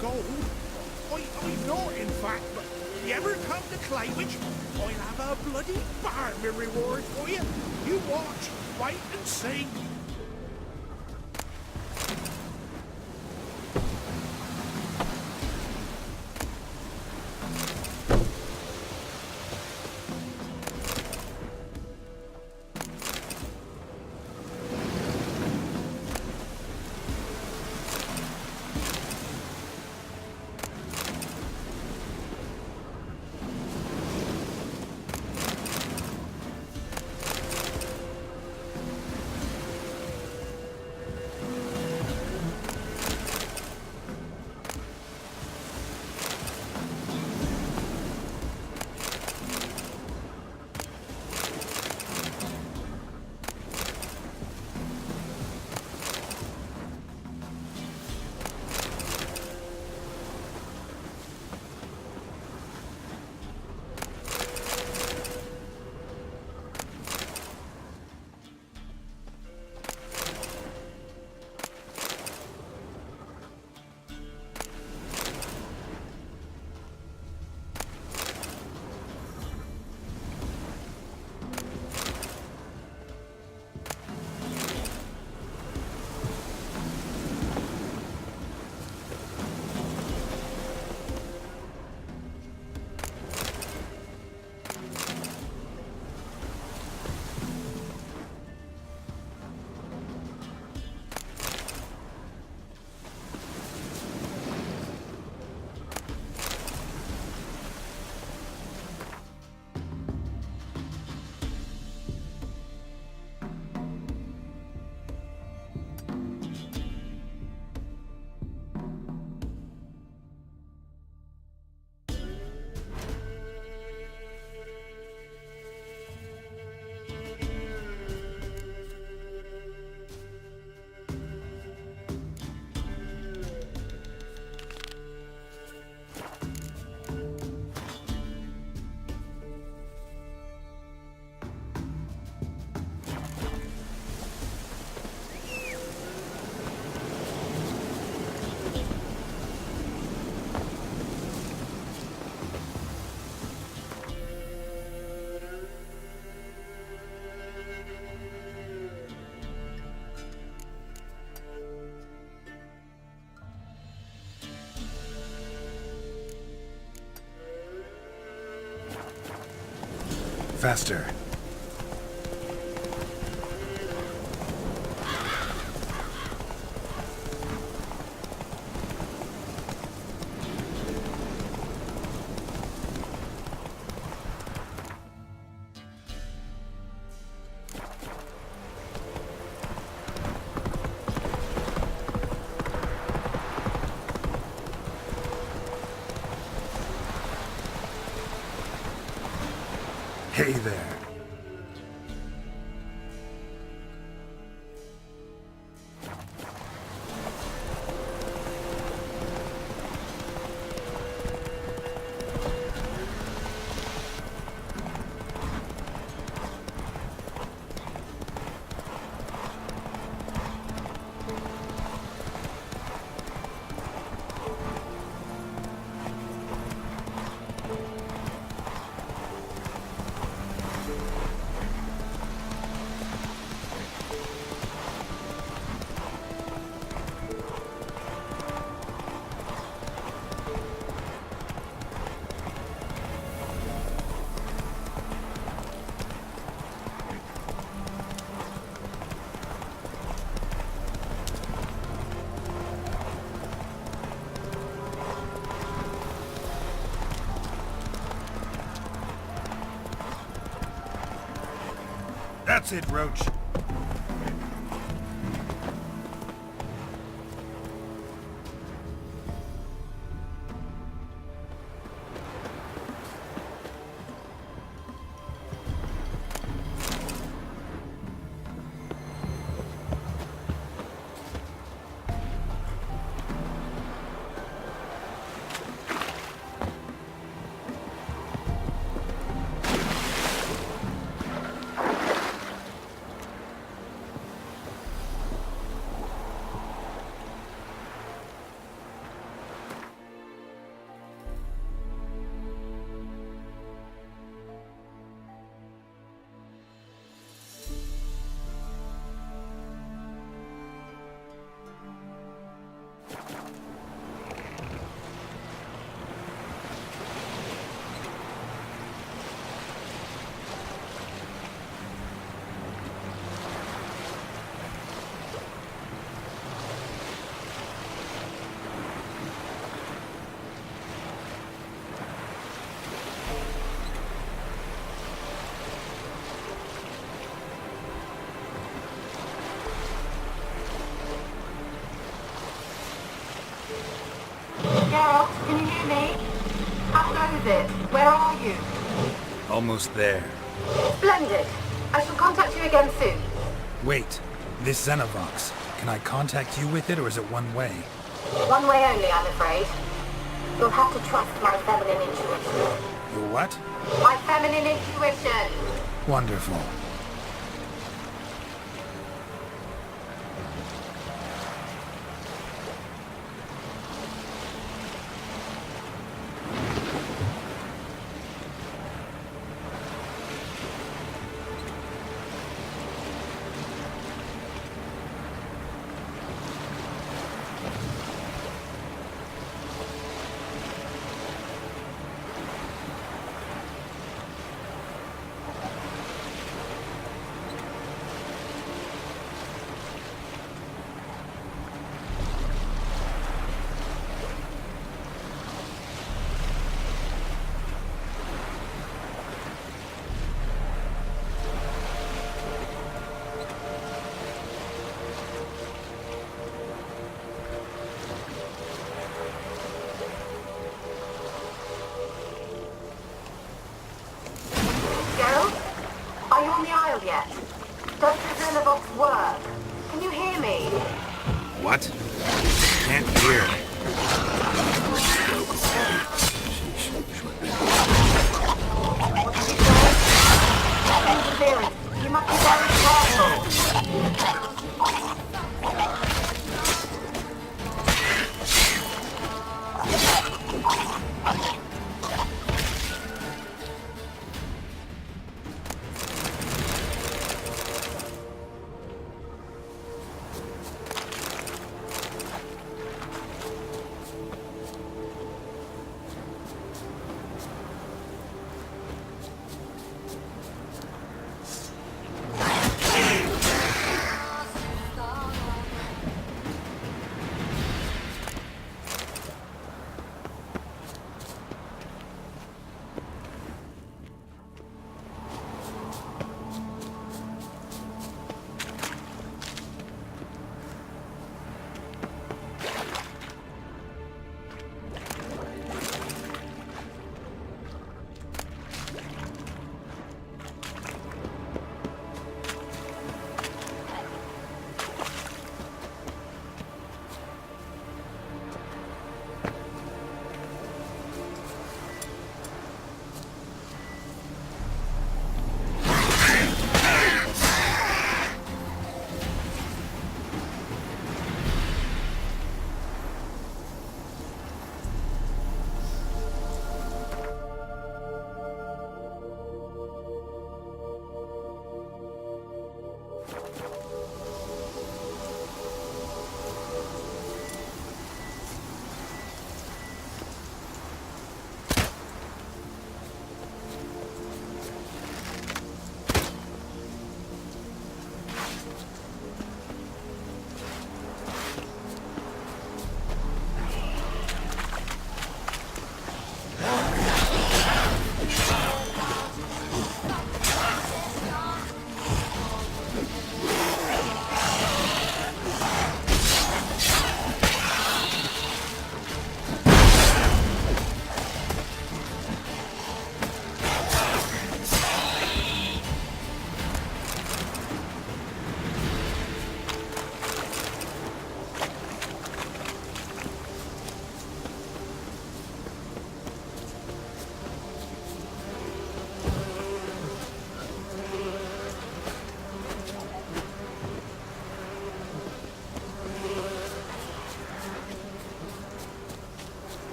Gold? I know, in fact, but if you ever come to Clywich, I'll have a bloody barmy reward for you. You watch, wait and see. faster. Hey there. That's it, Roach. Geralt, can you hear me? How close is it? Where are you? Almost there. Splendid. I shall contact you again soon. Wait, this Xenovox. Can I contact you with it, or is it one way? One way only, I'm afraid. You'll have to trust my feminine intuition. Your what? My feminine intuition! Wonderful. Yet. Does the Xenovox work? Can you hear me? What? Can't hear. Interference. You must be very careful.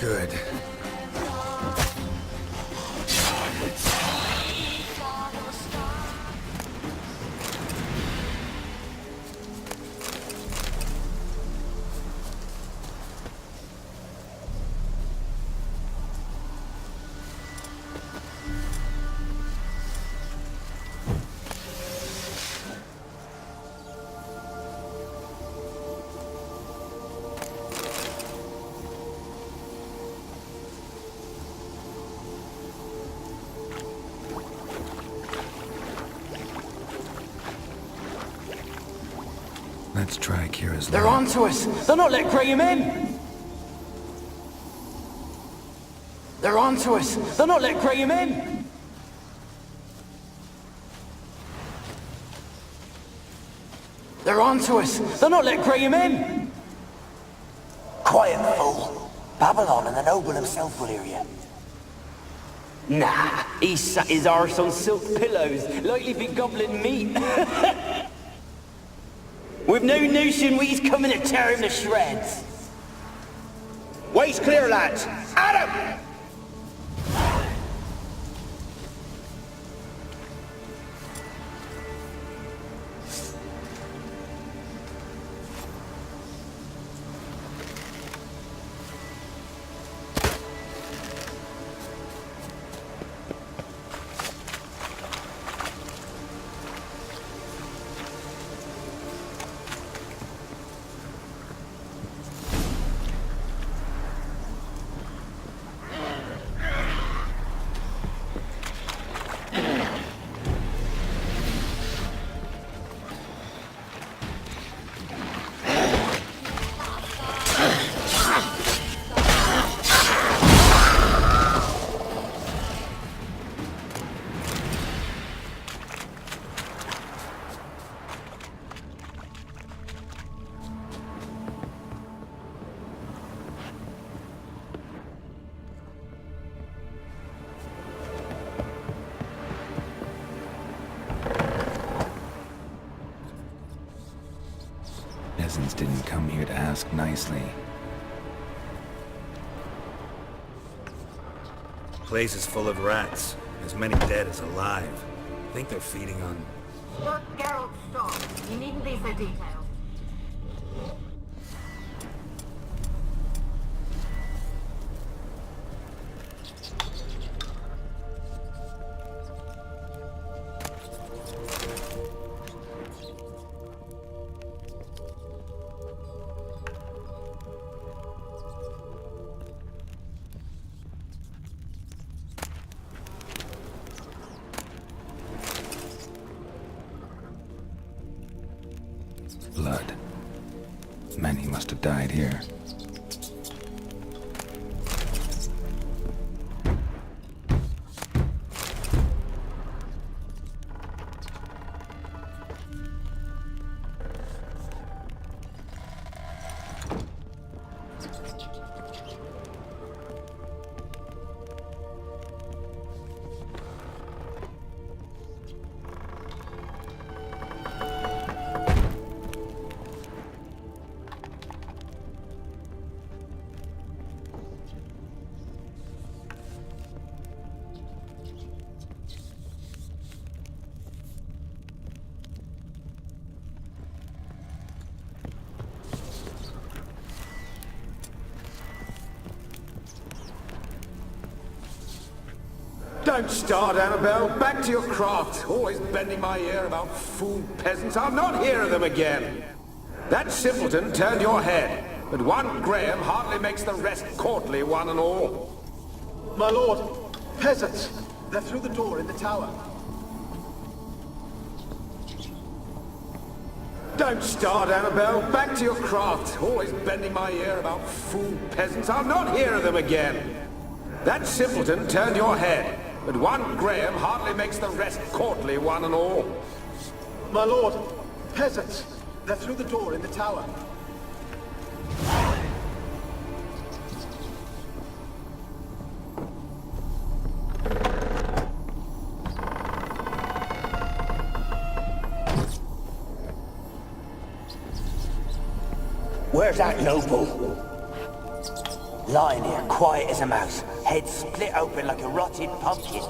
good. Let's try Kira's They're lab. onto us! They'll not let Graham in! They're onto us! They'll not let Graham in! They're onto us! They'll not let Graham in! Quiet, fool. Babylon and the noble himself will hear you. Nah, he sat his arse on silk pillows, like he'd be gobbling meat. We've no notion we's coming to tear him to shreds. Way's clear, lads. Adam! Peasants didn't come here to ask nicely. Place is full of rats. As many dead as alive. I think they're feeding on... Look, Geralt, stop. You needn't be so detailed. Blood. Many must have died here. Don't start, Annabelle. Back to your craft. Always bending my ear about fool peasants. I'll not hear of them again. That simpleton turned your head, but one Graham hardly makes the rest courtly, one and all. My lord, peasants. They're through the door in the tower. Don't start, Annabelle. Back to your craft. Always bending my ear about fool peasants. I'll not hear of them again. That simpleton turned your head, but one Graham hardly makes the rest courtly, one and all. My lord, peasants. They're through the door in the tower. Where's that noble? Lying here, quiet as a mouse, head split open like a rotted pumpkin.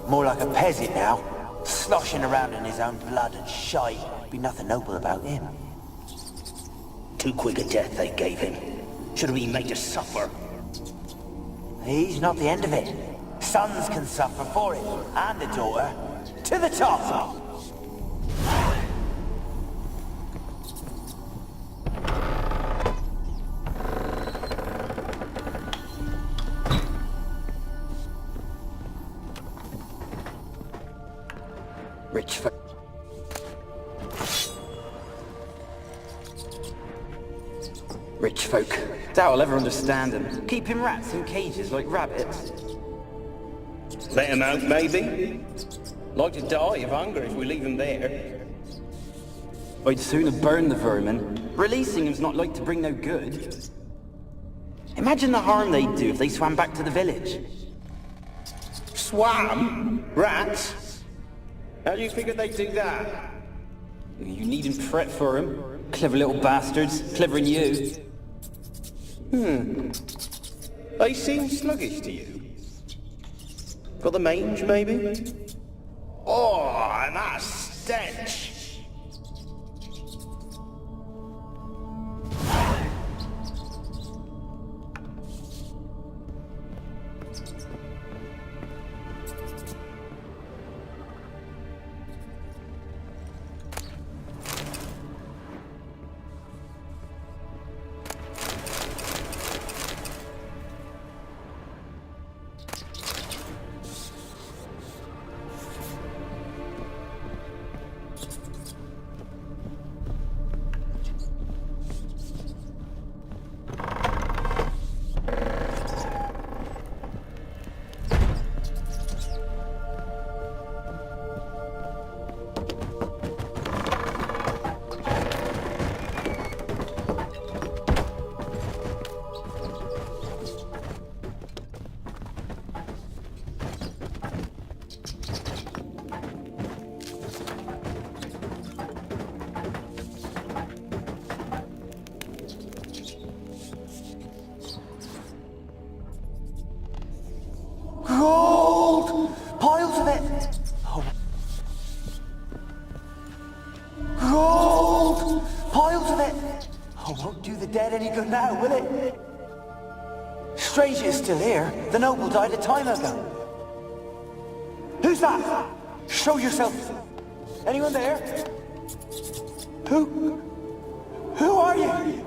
More like a peasant now, sloshing around in his own blood and shite. Be nothing noble about him. Too quick a death they gave him. Should have been made to suffer. He's not the end of it. Sons can suffer for it, and a daughter. To the top! Rich folk. Rich folk. Doubt I'll ever understand them. Keeping rats in cages like rabbits. Let him out, maybe? Like to die of hunger if we leave him there. I'd sooner burn the vermin. Releasing him's not like to bring no good. Imagine the harm they'd do if they swam back to the village. Swam? Rats? How do you figure they'd do that? You needn't fret for him. Clever little bastards. Clever than you. They seem sluggish to you. Got the mange, maybe? Oh, and that stench! Gold! Piles of it! Oh. Gold! Piles of it! Oh, won't do the dead any good now, will it? Strange it's still here. The noble died a time ago. Who's that? Show yourself. Anyone there? Who are you?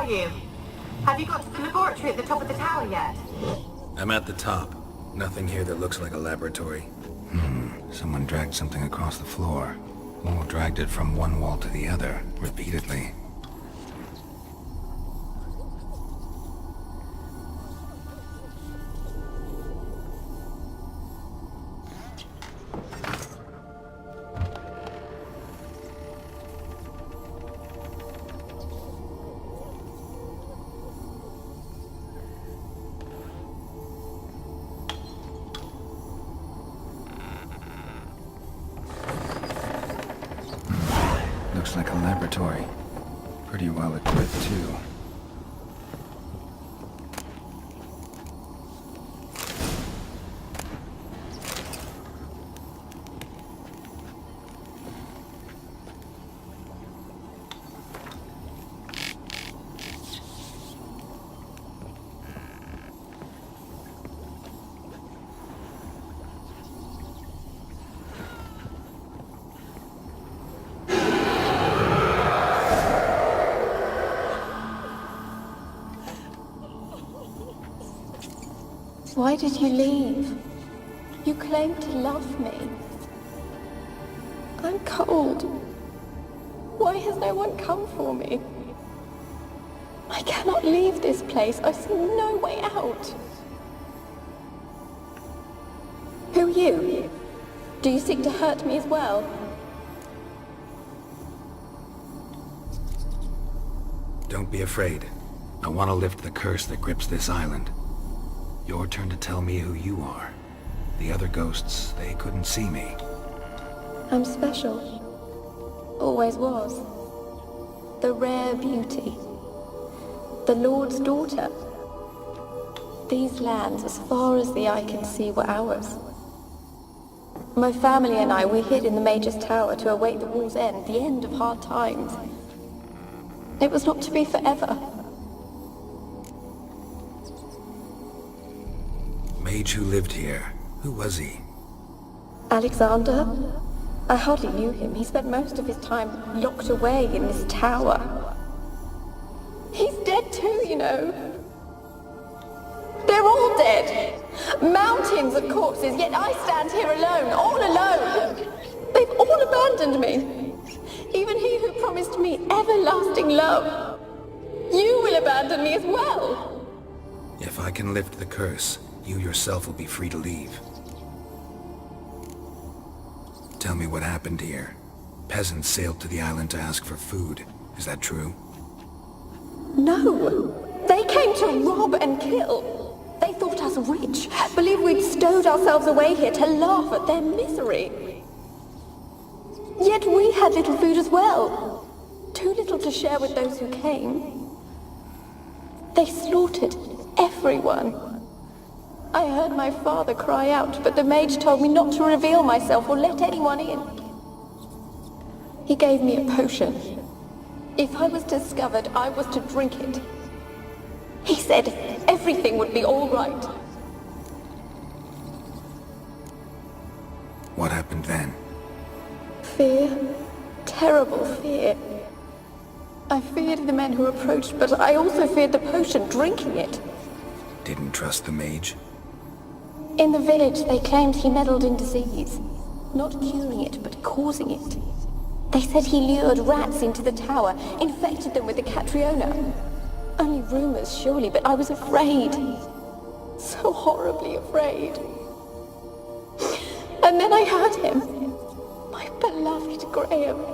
You? Have you got to the laboratory at the top of the tower yet? I'm at the top. Nothing here that looks like a laboratory. Someone dragged something across the floor. Or dragged it from one wall to the other, repeatedly. laboratory. Pretty well equipped, too. Why did you leave? You claimed to love me. I'm cold. Why has no one come for me? I cannot leave this place. I see no way out. Who are you? Do you seek to hurt me as well? Don't be afraid. I want to lift the curse that grips this island. Your turn to tell me who you are. The other ghosts, they couldn't see me. I'm special. Always was. The rare beauty. The Lord's daughter. These lands, as far as the eye can see, were ours. My family and I, we hid in the Major's Tower to await the war's end, the end of hard times. It was not to be forever. Mage who lived here. Who was he? Alexander? I hardly knew him. He spent most of his time locked away in this tower. He's dead too, you know. They're all dead. Mountains of corpses, yet I stand here alone, all alone. They've all abandoned me. Even he who promised me everlasting love. You will abandon me as well. If I can lift the curse, you yourself will be free to leave. Tell me what happened here. Peasants sailed to the island to ask for food. Is that true? No. They came to rob and kill. They thought us rich, believed we'd stowed ourselves away here to laugh at their misery. Yet we had little food as well. Too little to share with those who came. They slaughtered everyone. I heard my father cry out, but the mage told me not to reveal myself or let anyone in. He gave me a potion. If I was discovered, I was to drink it. He said everything would be all right. What happened then? Fear. Terrible fear. I feared the men who approached, but I also feared the potion, drinking it. Didn't trust the mage? In the village, they claimed he meddled in disease. Not curing it, but causing it. They said he lured rats into the tower, infected them with the Catriona. Only rumors, surely, but I was afraid. So horribly afraid. And then I heard him. My beloved Graham.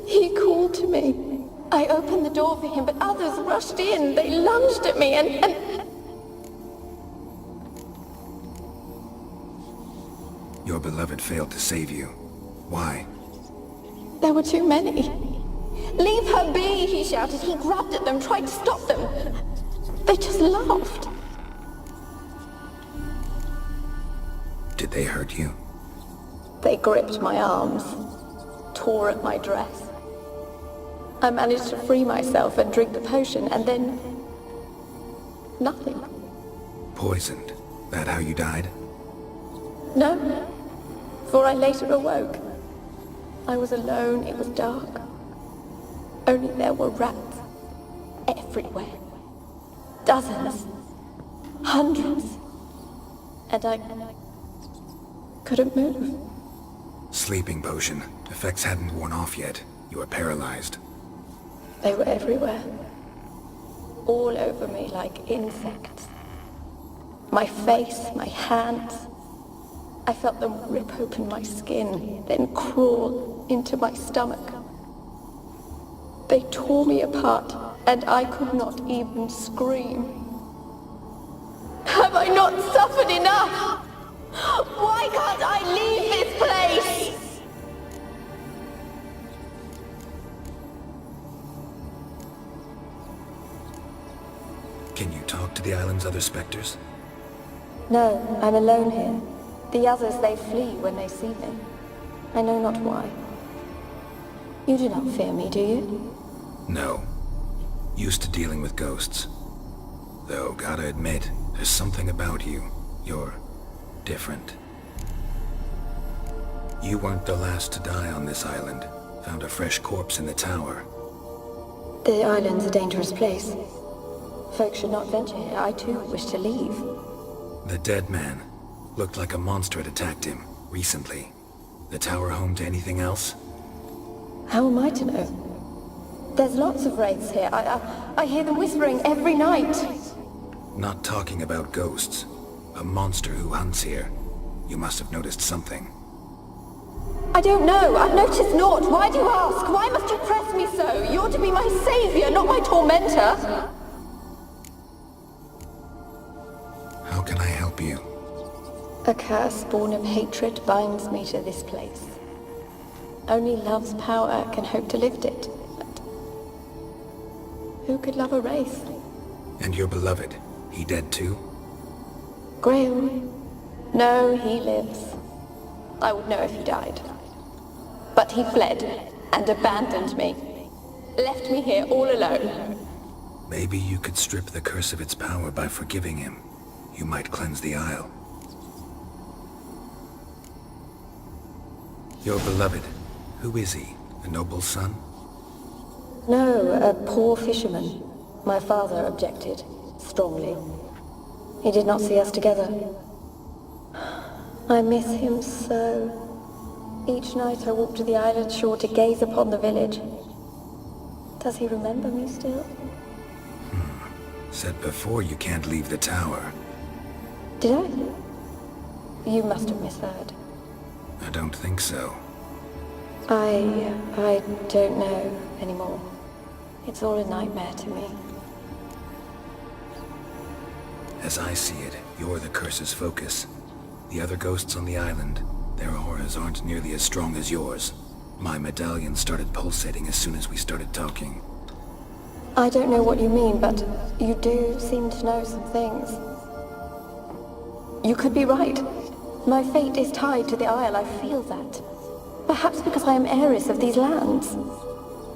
He called to me. I opened the door for him, but others rushed in. They lunged at me and... Your beloved failed to save you. Why? There were too many. Leave her be, he shouted. He grabbed at them, tried to stop them. They just laughed. Did they hurt you? They gripped my arms, tore at my dress. I managed to free myself and drink the potion, and then... nothing. Poisoned. That how you died? No, for I later awoke. I was alone, it was dark. Only there were rats everywhere. Dozens. Hundreds. And I couldn't move. Sleeping potion. Effects hadn't worn off yet. You were paralyzed. They were everywhere. All over me like insects. My face, my hands. I felt them rip open my skin, then crawl into my stomach. They tore me apart, and I could not even scream. Have I not suffered enough? Why can't I leave this place? Can you talk to the island's other specters? No, I'm alone here. The others, they flee when they see me. I know not why. You do not fear me, do you? No. Used to dealing with ghosts. Though, gotta admit, there's something about you. You're different. You weren't the last to die on this island. Found a fresh corpse in the tower. The island's a dangerous place. Folks should not venture here. I too wish to leave. The dead man. Looked like a monster had attacked him, recently. The tower home to anything else? How am I to know? There's lots of wraiths here. I hear them whispering every night. Not talking about ghosts. A monster who hunts here. You must have noticed something. I don't know. I've noticed naught. Why do you ask? Why must you press me so? You're to be my savior, not my tormentor. How can I help you? A curse born of hatred binds me to this place. Only love's power can hope to lift it. But who could love a wraith? And your beloved, he dead too? Graham? No, he lives. I would know if he died. But he fled and abandoned me. Left me here all alone. Maybe you could strip the curse of its power by forgiving him. You might cleanse the Isle. Your beloved, who is he? A noble son? No, a poor fisherman. My father objected, strongly. He did not see us together. I miss him so. Each night I walk to the island shore to gaze upon the village. Does he remember me still? Said before you can't leave the tower. Did I? You must have misheard. I don't think so. I don't know anymore. It's all a nightmare to me. As I see it, you're the curse's focus. The other ghosts on the island, their auras aren't nearly as strong as yours. My medallion started pulsating as soon as we started talking. I don't know what you mean, but you do seem to know some things. You could be right. My fate is tied to the Isle, I feel that. Perhaps because I am heiress of these lands.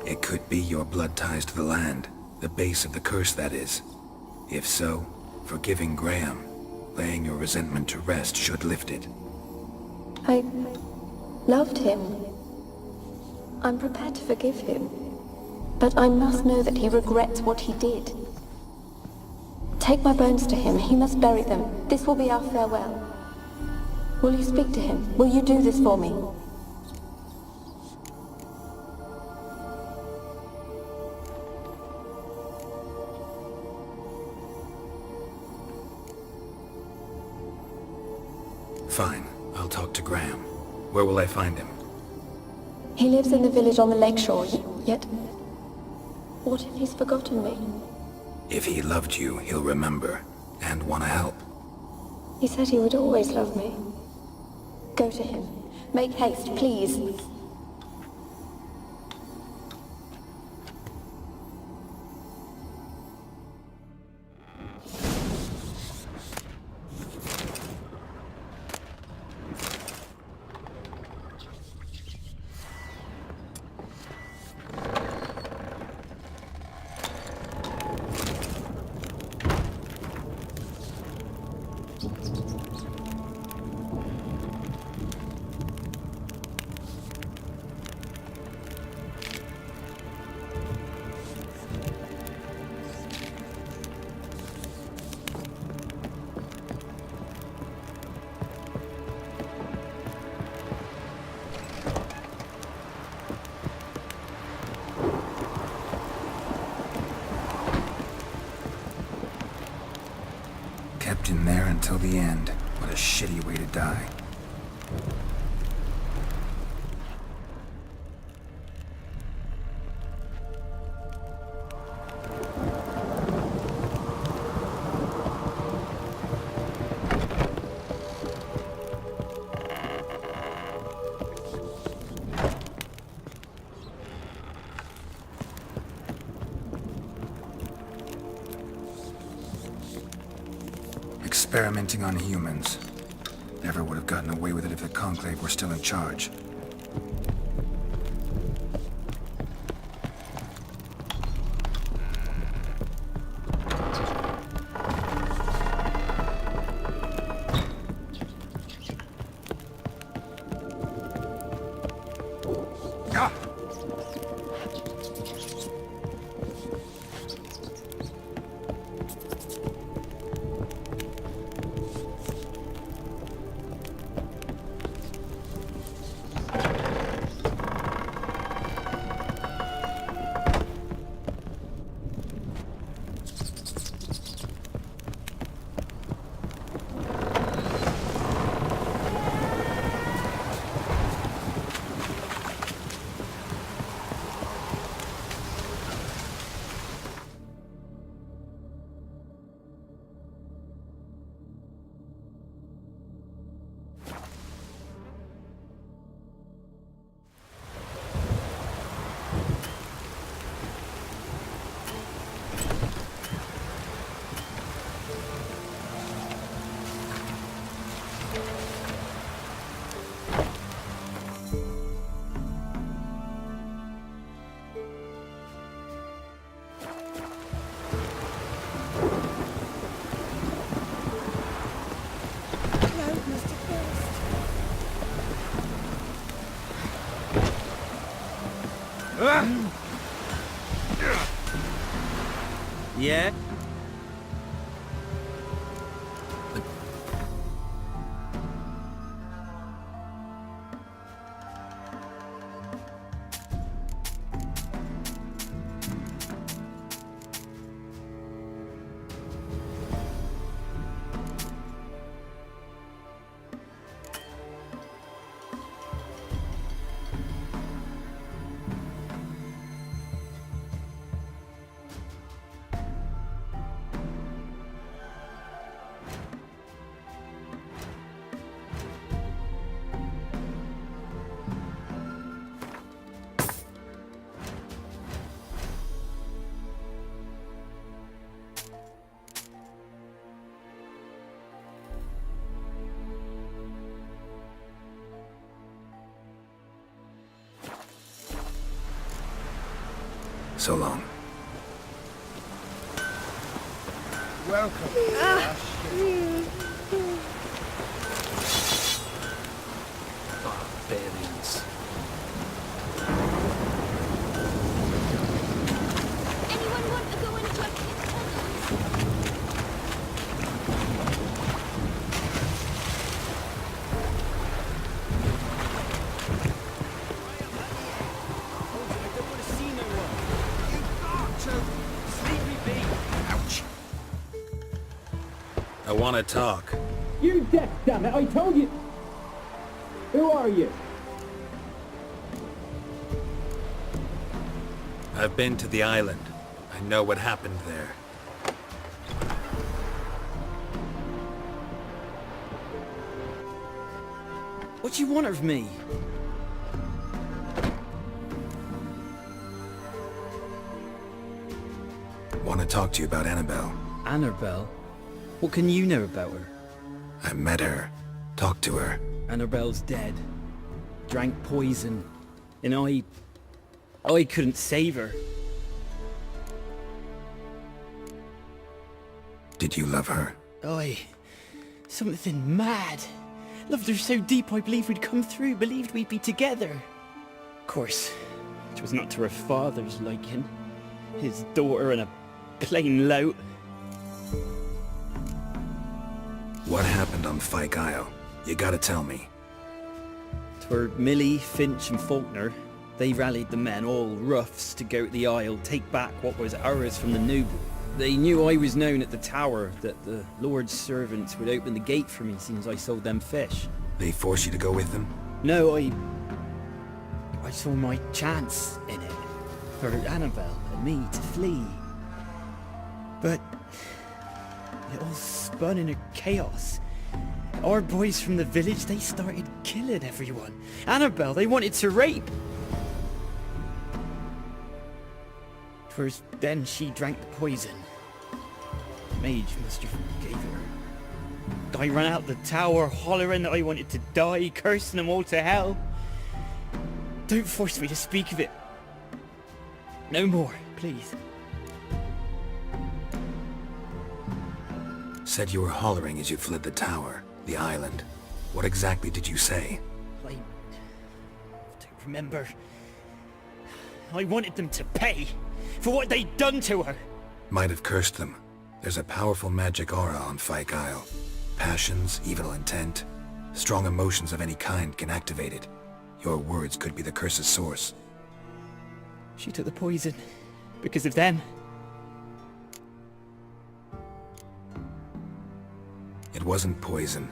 It could be your blood ties to the land, the base of the curse, that is. If so, forgiving Graham, laying your resentment to rest should lift it. I loved him. I'm prepared to forgive him. But I must know that he regrets what he did. Take my bones to him. He must bury them. This will be our farewell. Will you speak to him? Will you do this for me? Fine. I'll talk to Graham. Where will I find him? He lives in the village on the lakeshore, yet... What if he's forgotten me? If he loved you, he'll remember, and want to help. He said he would always love me. Go to him. Make haste, please. Kept in there until the end. What a shitty way to die. Experimenting on humans. Never would have gotten away with it if the Conclave were still in charge. Yeah? So long. Barbarians. Anyone want to go and jump in puddles? I want to talk. You're deaf, damn it! I told you! Who are you? I've been to the island. I know what happened there. What do you want of me? Want to talk to you about Annabelle. Annabelle? What can you know about her? I met her. Talked to her. Annabelle's dead. Drank poison. And I couldn't save her. Did you love her? Something mad. Loved her so deep I believed we'd come through, believed we'd be together. Of course, it was not to her father's liking. His daughter and a plain lout. What happened on Fyke Isle? You gotta tell me. Twere Millie, Finch and Faulkner. They rallied the men, all roughs, to go to the Isle, take back what was ours from the noble. They knew I was known at the tower, that the Lord's servants would open the gate for me since I sold them fish. They forced you to go with them? No, I saw my chance in it. For Annabelle and me to flee. But it all spun in a chaos. Our boys from the village, they started killing everyone. Annabelle, they wanted to rape. First, then she drank the poison. Mage must have gave her. I ran out the tower hollering that I wanted to die, cursing them all to hell. Don't force me to speak of it. No more, please. Said you were hollering as you fled the tower, the island. What exactly did you say? I don't remember. I wanted them to pay for what they'd done to her. Might have cursed them. There's a powerful magic aura on Fyke Isle. Passions, evil intent, strong emotions of any kind can activate it. Your words could be the curse's source. She took the poison because of them. It wasn't poison.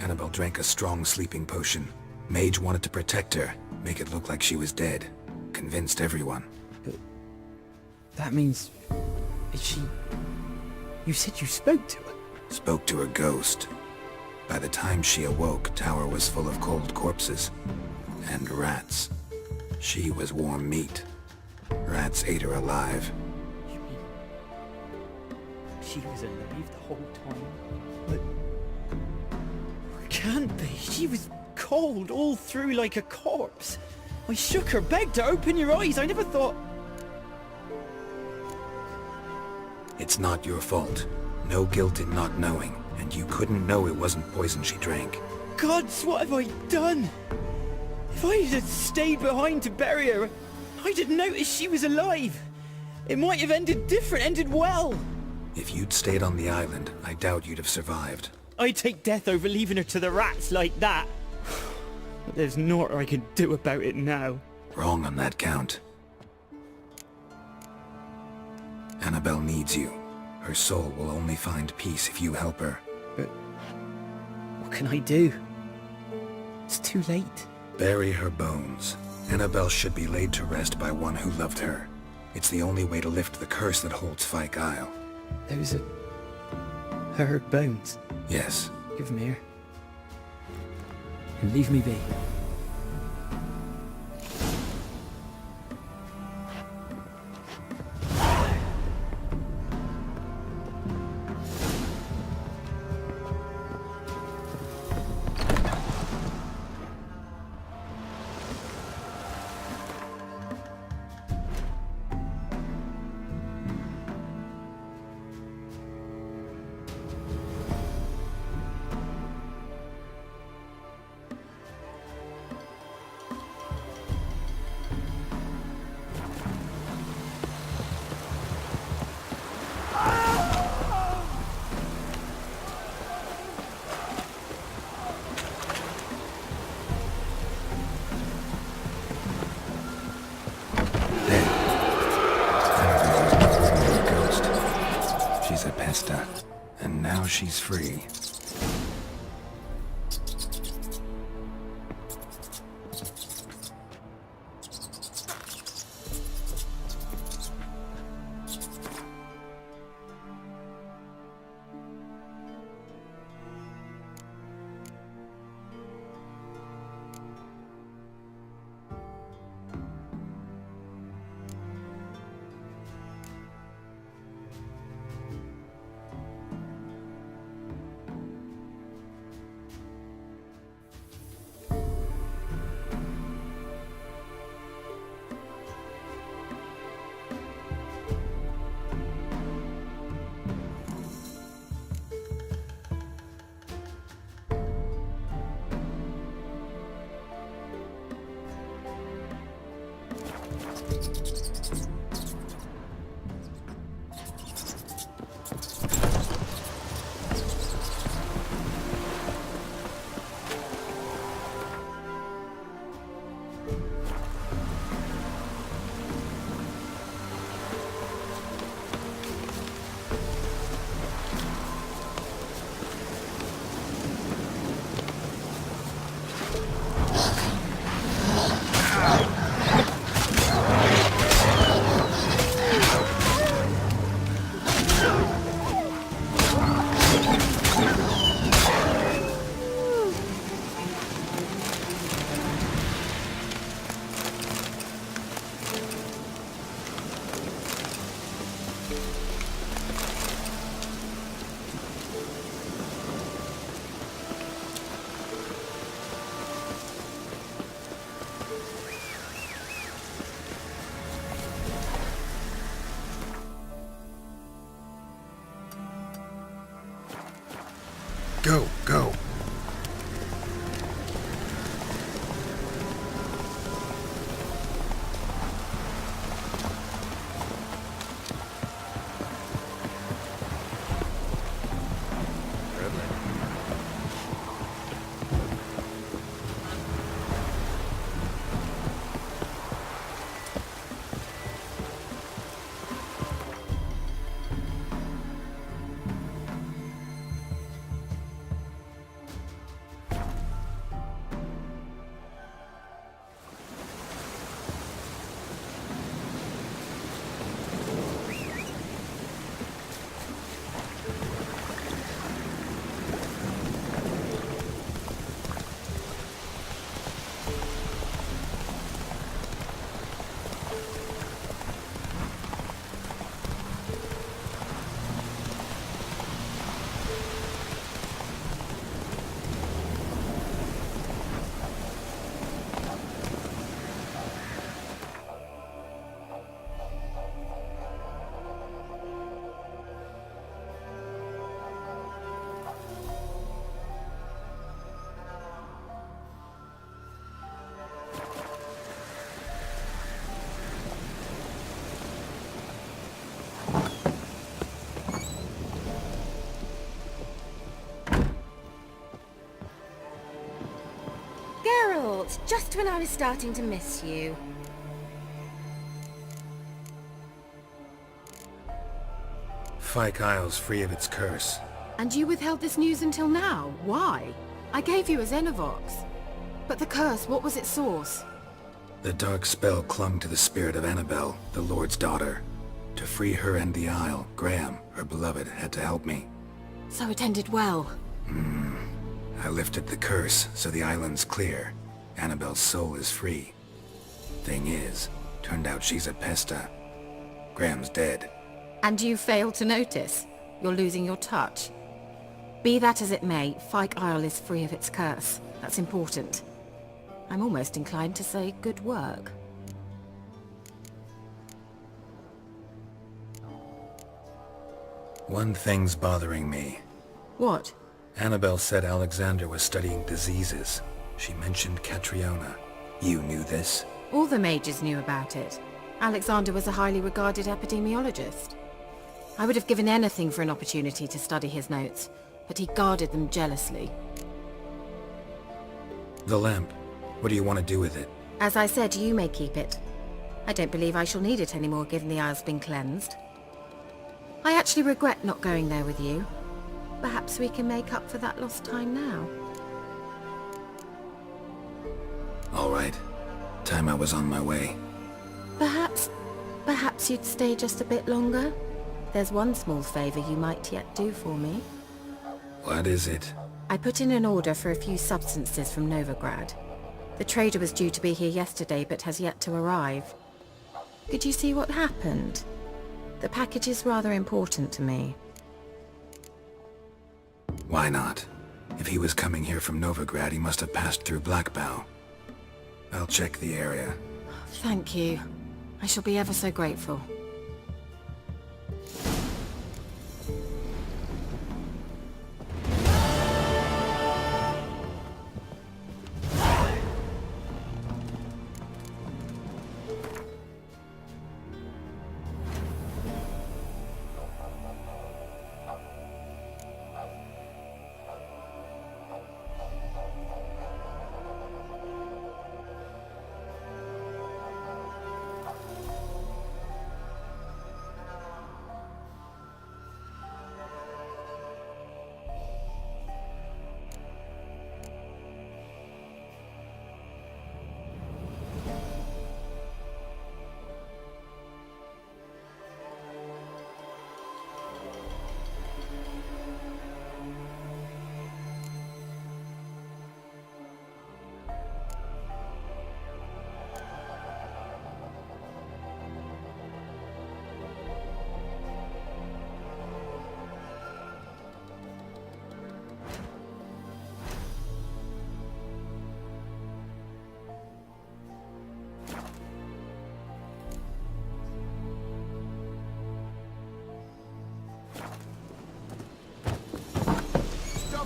Annabelle drank a strong sleeping potion. Mage wanted to protect her, make it look like she was dead. Convinced everyone. But that means... is she... You said you spoke to her? Spoke to a ghost. By the time she awoke, Tower was full of cold corpses. And rats. She was warm meat. Rats ate her alive. You mean... she was alive the whole time? But... can't be. She was cold all through like a corpse. I shook her, begged her, open your eyes. I never thought... It's not your fault. No guilt in not knowing, and you couldn't know it wasn't poison she drank. Gods, what have I done? If I had stayed behind to bury her, I'd have noticed she was alive. It might have ended different, ended well. If you'd stayed on the island, I doubt you'd have survived. I'd take death over leaving her to the rats like that. But there's naught I can do about it now. Wrong on that count. Annabelle needs you. Her soul will only find peace if you help her. But what can I do? It's too late. Bury her bones. Annabelle should be laid to rest by one who loved her. It's the only way to lift the curse that holds Fyke Isle. Those are... her bones? Yes. Give them here. And leave me be. And now she's free. Go, go. Geralt, just when I was starting to miss you. Fyke Isle's free of its curse. And you withheld this news until now? Why? I gave you a Xenovox. But the curse, what was its source? The dark spell clung to the spirit of Annabelle, the Lord's daughter. To free her and the Isle, Graham, her beloved, had to help me. So it ended well. I lifted the curse, so the island's clear. Annabelle's soul is free. Thing is, turned out she's a Pesta. Graham's dead. And you failed to notice? You're losing your touch. Be that as it may, Fyke Isle is free of its curse. That's important. I'm almost inclined to say good work. One thing's bothering me. What? Annabelle said Alexander was studying diseases. She mentioned Catriona. You knew this? All the mages knew about it. Alexander was a highly regarded epidemiologist. I would have given anything for an opportunity to study his notes, but he guarded them jealously. The lamp. What do you want to do with it? As I said, you may keep it. I don't believe I shall need it anymore, given the Isle's been cleansed. I actually regret not going there with you. Perhaps we can make up for that lost time now. All right. Time I was on my way. Perhaps you'd stay just a bit longer? There's one small favor you might yet do for me. What is it? I put in an order for a few substances from Novigrad. The trader was due to be here yesterday, but has yet to arrive. Could you see what happened? The package is rather important to me. Why not? If he was coming here from Novigrad, he must have passed through Blackbow. I'll check the area. Thank you. I shall be ever so grateful.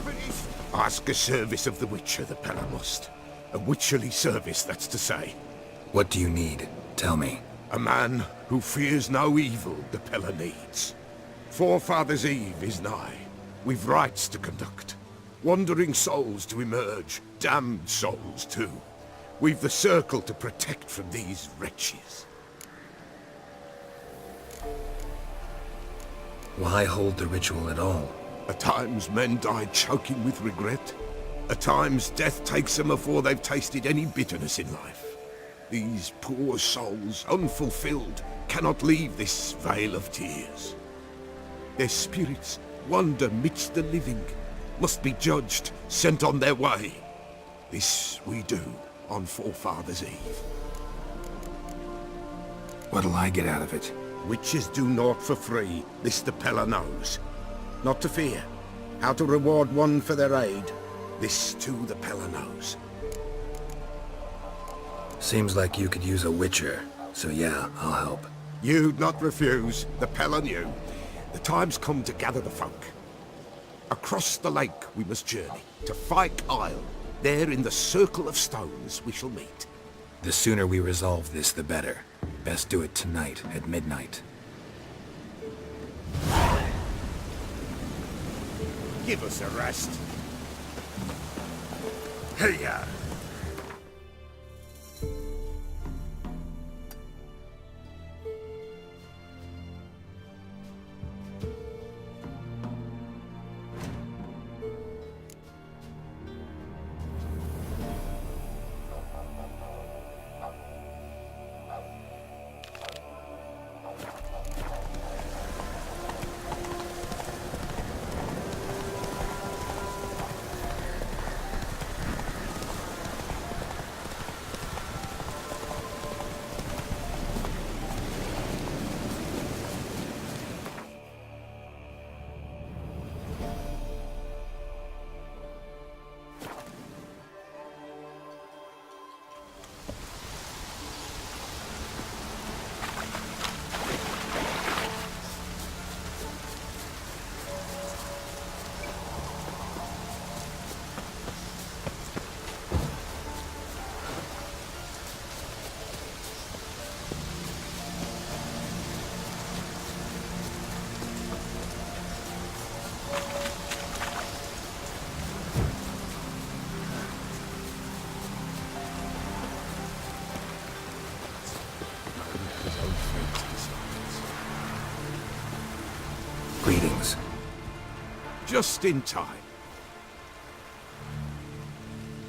finished. Ask a service of the Witcher, the Pella must. A witcherly service, that's to say. What do you need? Tell me. A man who fears no evil the Pella needs. Forefathers' Eve is nigh. We've rites to conduct. Wandering souls to emerge. Damned souls, too. We've the circle to protect from these wretches. Why hold the ritual at all? At times men die choking with regret. At times death takes them before they've tasted any bitterness in life. These poor souls, unfulfilled, cannot leave this vale of tears. Their spirits wander midst the living, must be judged, sent on their way. This we do on Forefathers' Eve. What'll I get out of it? Witches do naught for free, this the Pella knows. Not to fear. How to reward one for their aid, this too the Pella knows. Seems like you could use a witcher, so yeah, I'll help. You'd not refuse, the Pella knew. The time's come to gather the folk. Across the lake we must journey, to Fyke Isle. There in the circle of stones we shall meet. The sooner we resolve this, the better. Best do it tonight, at midnight. Give us a rest. Hey-ya! Greetings. Just in time.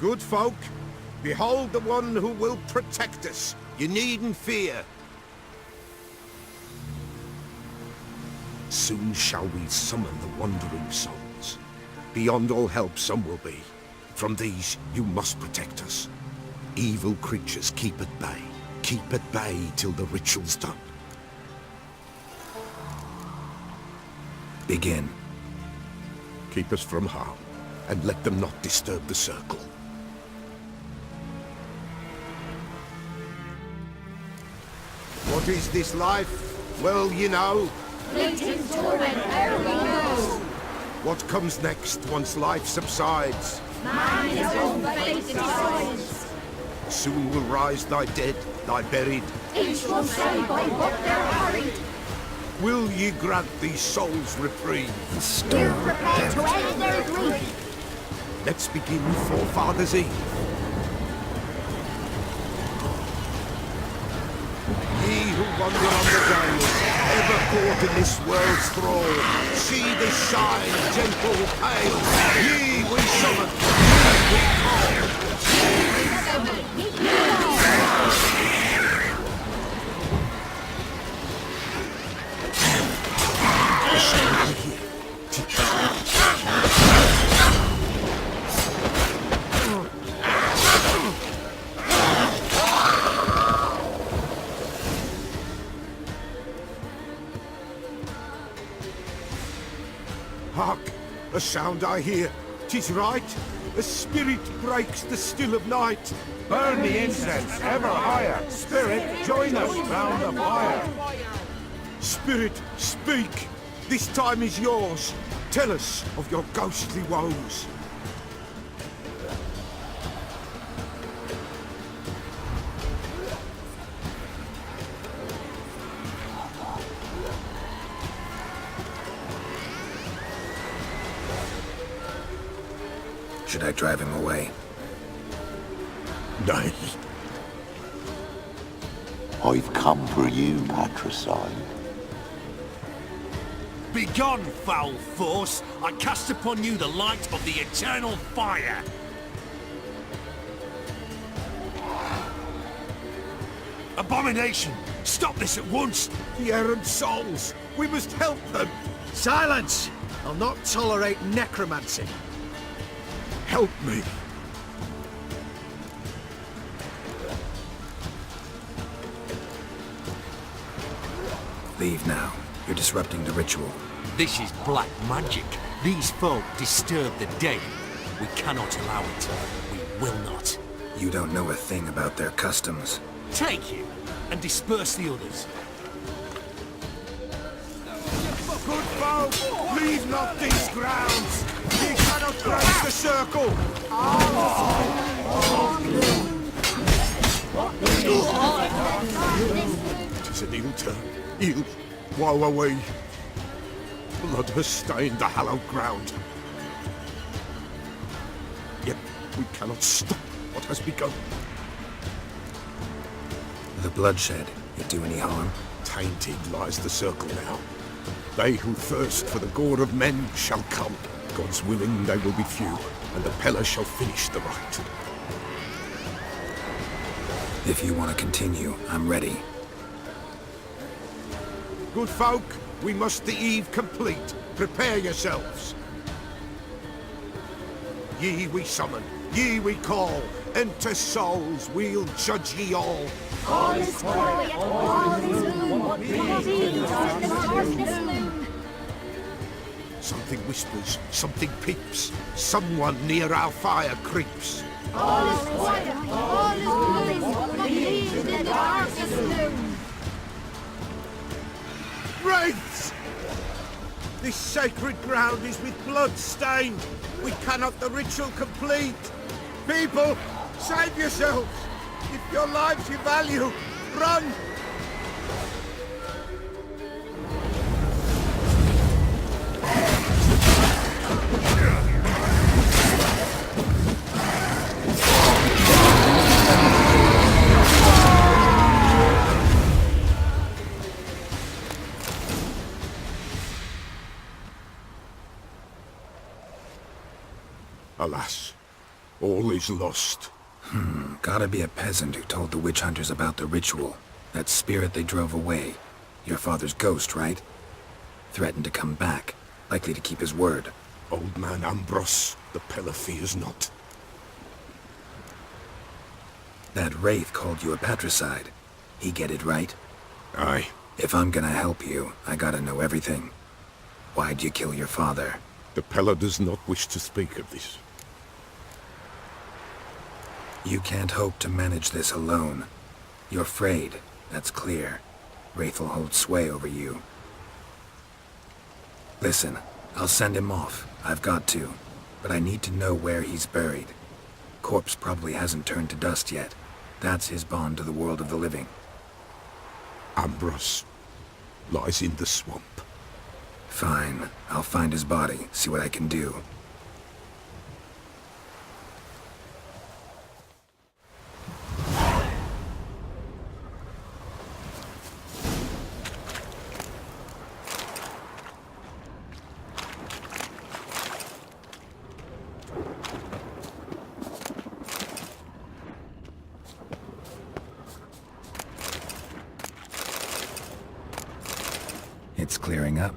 Good folk, behold the one who will protect us. You needn't fear. Soon shall we summon the wandering souls. Beyond all help some will be. From these you must protect us. Evil creatures keep at bay. Keep at bay till the ritual's done. Begin. Keep us from harm, and let them not disturb the circle. What is this life? Well, you know. Fleeting torment ere we know. What comes next once life subsides? Man his own fate decides. Soon will rise thy dead, thy buried. Each will say by what they're harried. Will ye grant these souls reprieve? We're prepared to end their grief. Let's begin Forefathers' Eve. Ye who wander on the gale, ever caught in this world's thrall, see this shine, gentle, pale. Ye we summon, ye we call. Hark! A sound I hear. 'Tis right. A spirit breaks the still of night. Burn the incense ever higher. Spirit, join us round the fire. Spirit, speak. This time is yours. Tell us of your ghostly woes. Should I drive him away? Nay. I've come for you, patricide. Begone, foul force! I cast upon you the light of the eternal fire! Abomination! Stop this at once! The errant souls! We must help them! Silence! I'll not tolerate necromancy. Help me! Leave now. You're disrupting the ritual. This is black magic. These folk disturb the dead. We cannot allow it. We will not. You don't know a thing about their customs. Take him and disperse the others. Good folk, leave not these grounds! Ye cannot break the circle! Tis an ill turn. Ill. Woe away. Blood has stained the hallowed ground. Yet we cannot stop what has begun. The bloodshed, it do any harm? Tainted lies the circle now. They who thirst for the gore of men shall come. God's willing they will be few, and the Pella shall finish the rite. If you want to continue, I'm ready. Good folk, we must the eve complete. Prepare yourselves. Ye we summon, ye we call. Enter souls, we'll judge ye all. All is quiet, all is gloom. These are the darkness loom. Something whispers, something peeps. Someone near our fire creeps. All is quiet, all is gloom. These are the darkness loom. Wraiths! This sacred ground is with blood stained. We cannot the ritual complete. People, save yourselves. If your lives you value, run! Alas, all is lost. Gotta be a peasant who told the witch hunters about the ritual. That spirit they drove away. Your father's ghost, right? Threatened to come back. Likely to keep his word. Old man Ambrose, the Pella fears not. That wraith called you a patricide. He get it right? Aye. If I'm gonna help you, I gotta know everything. Why'd you kill your father? The Pella does not wish to speak of this. You can't hope to manage this alone. You're afraid, that's clear. Wraith will hold sway over you. Listen, I'll send him off. I've got to. But I need to know where he's buried. Corpse probably hasn't turned to dust yet. That's his bond to the world of the living. Ambrose lies in the swamp. Fine. I'll find his body, see what I can do. It's clearing up.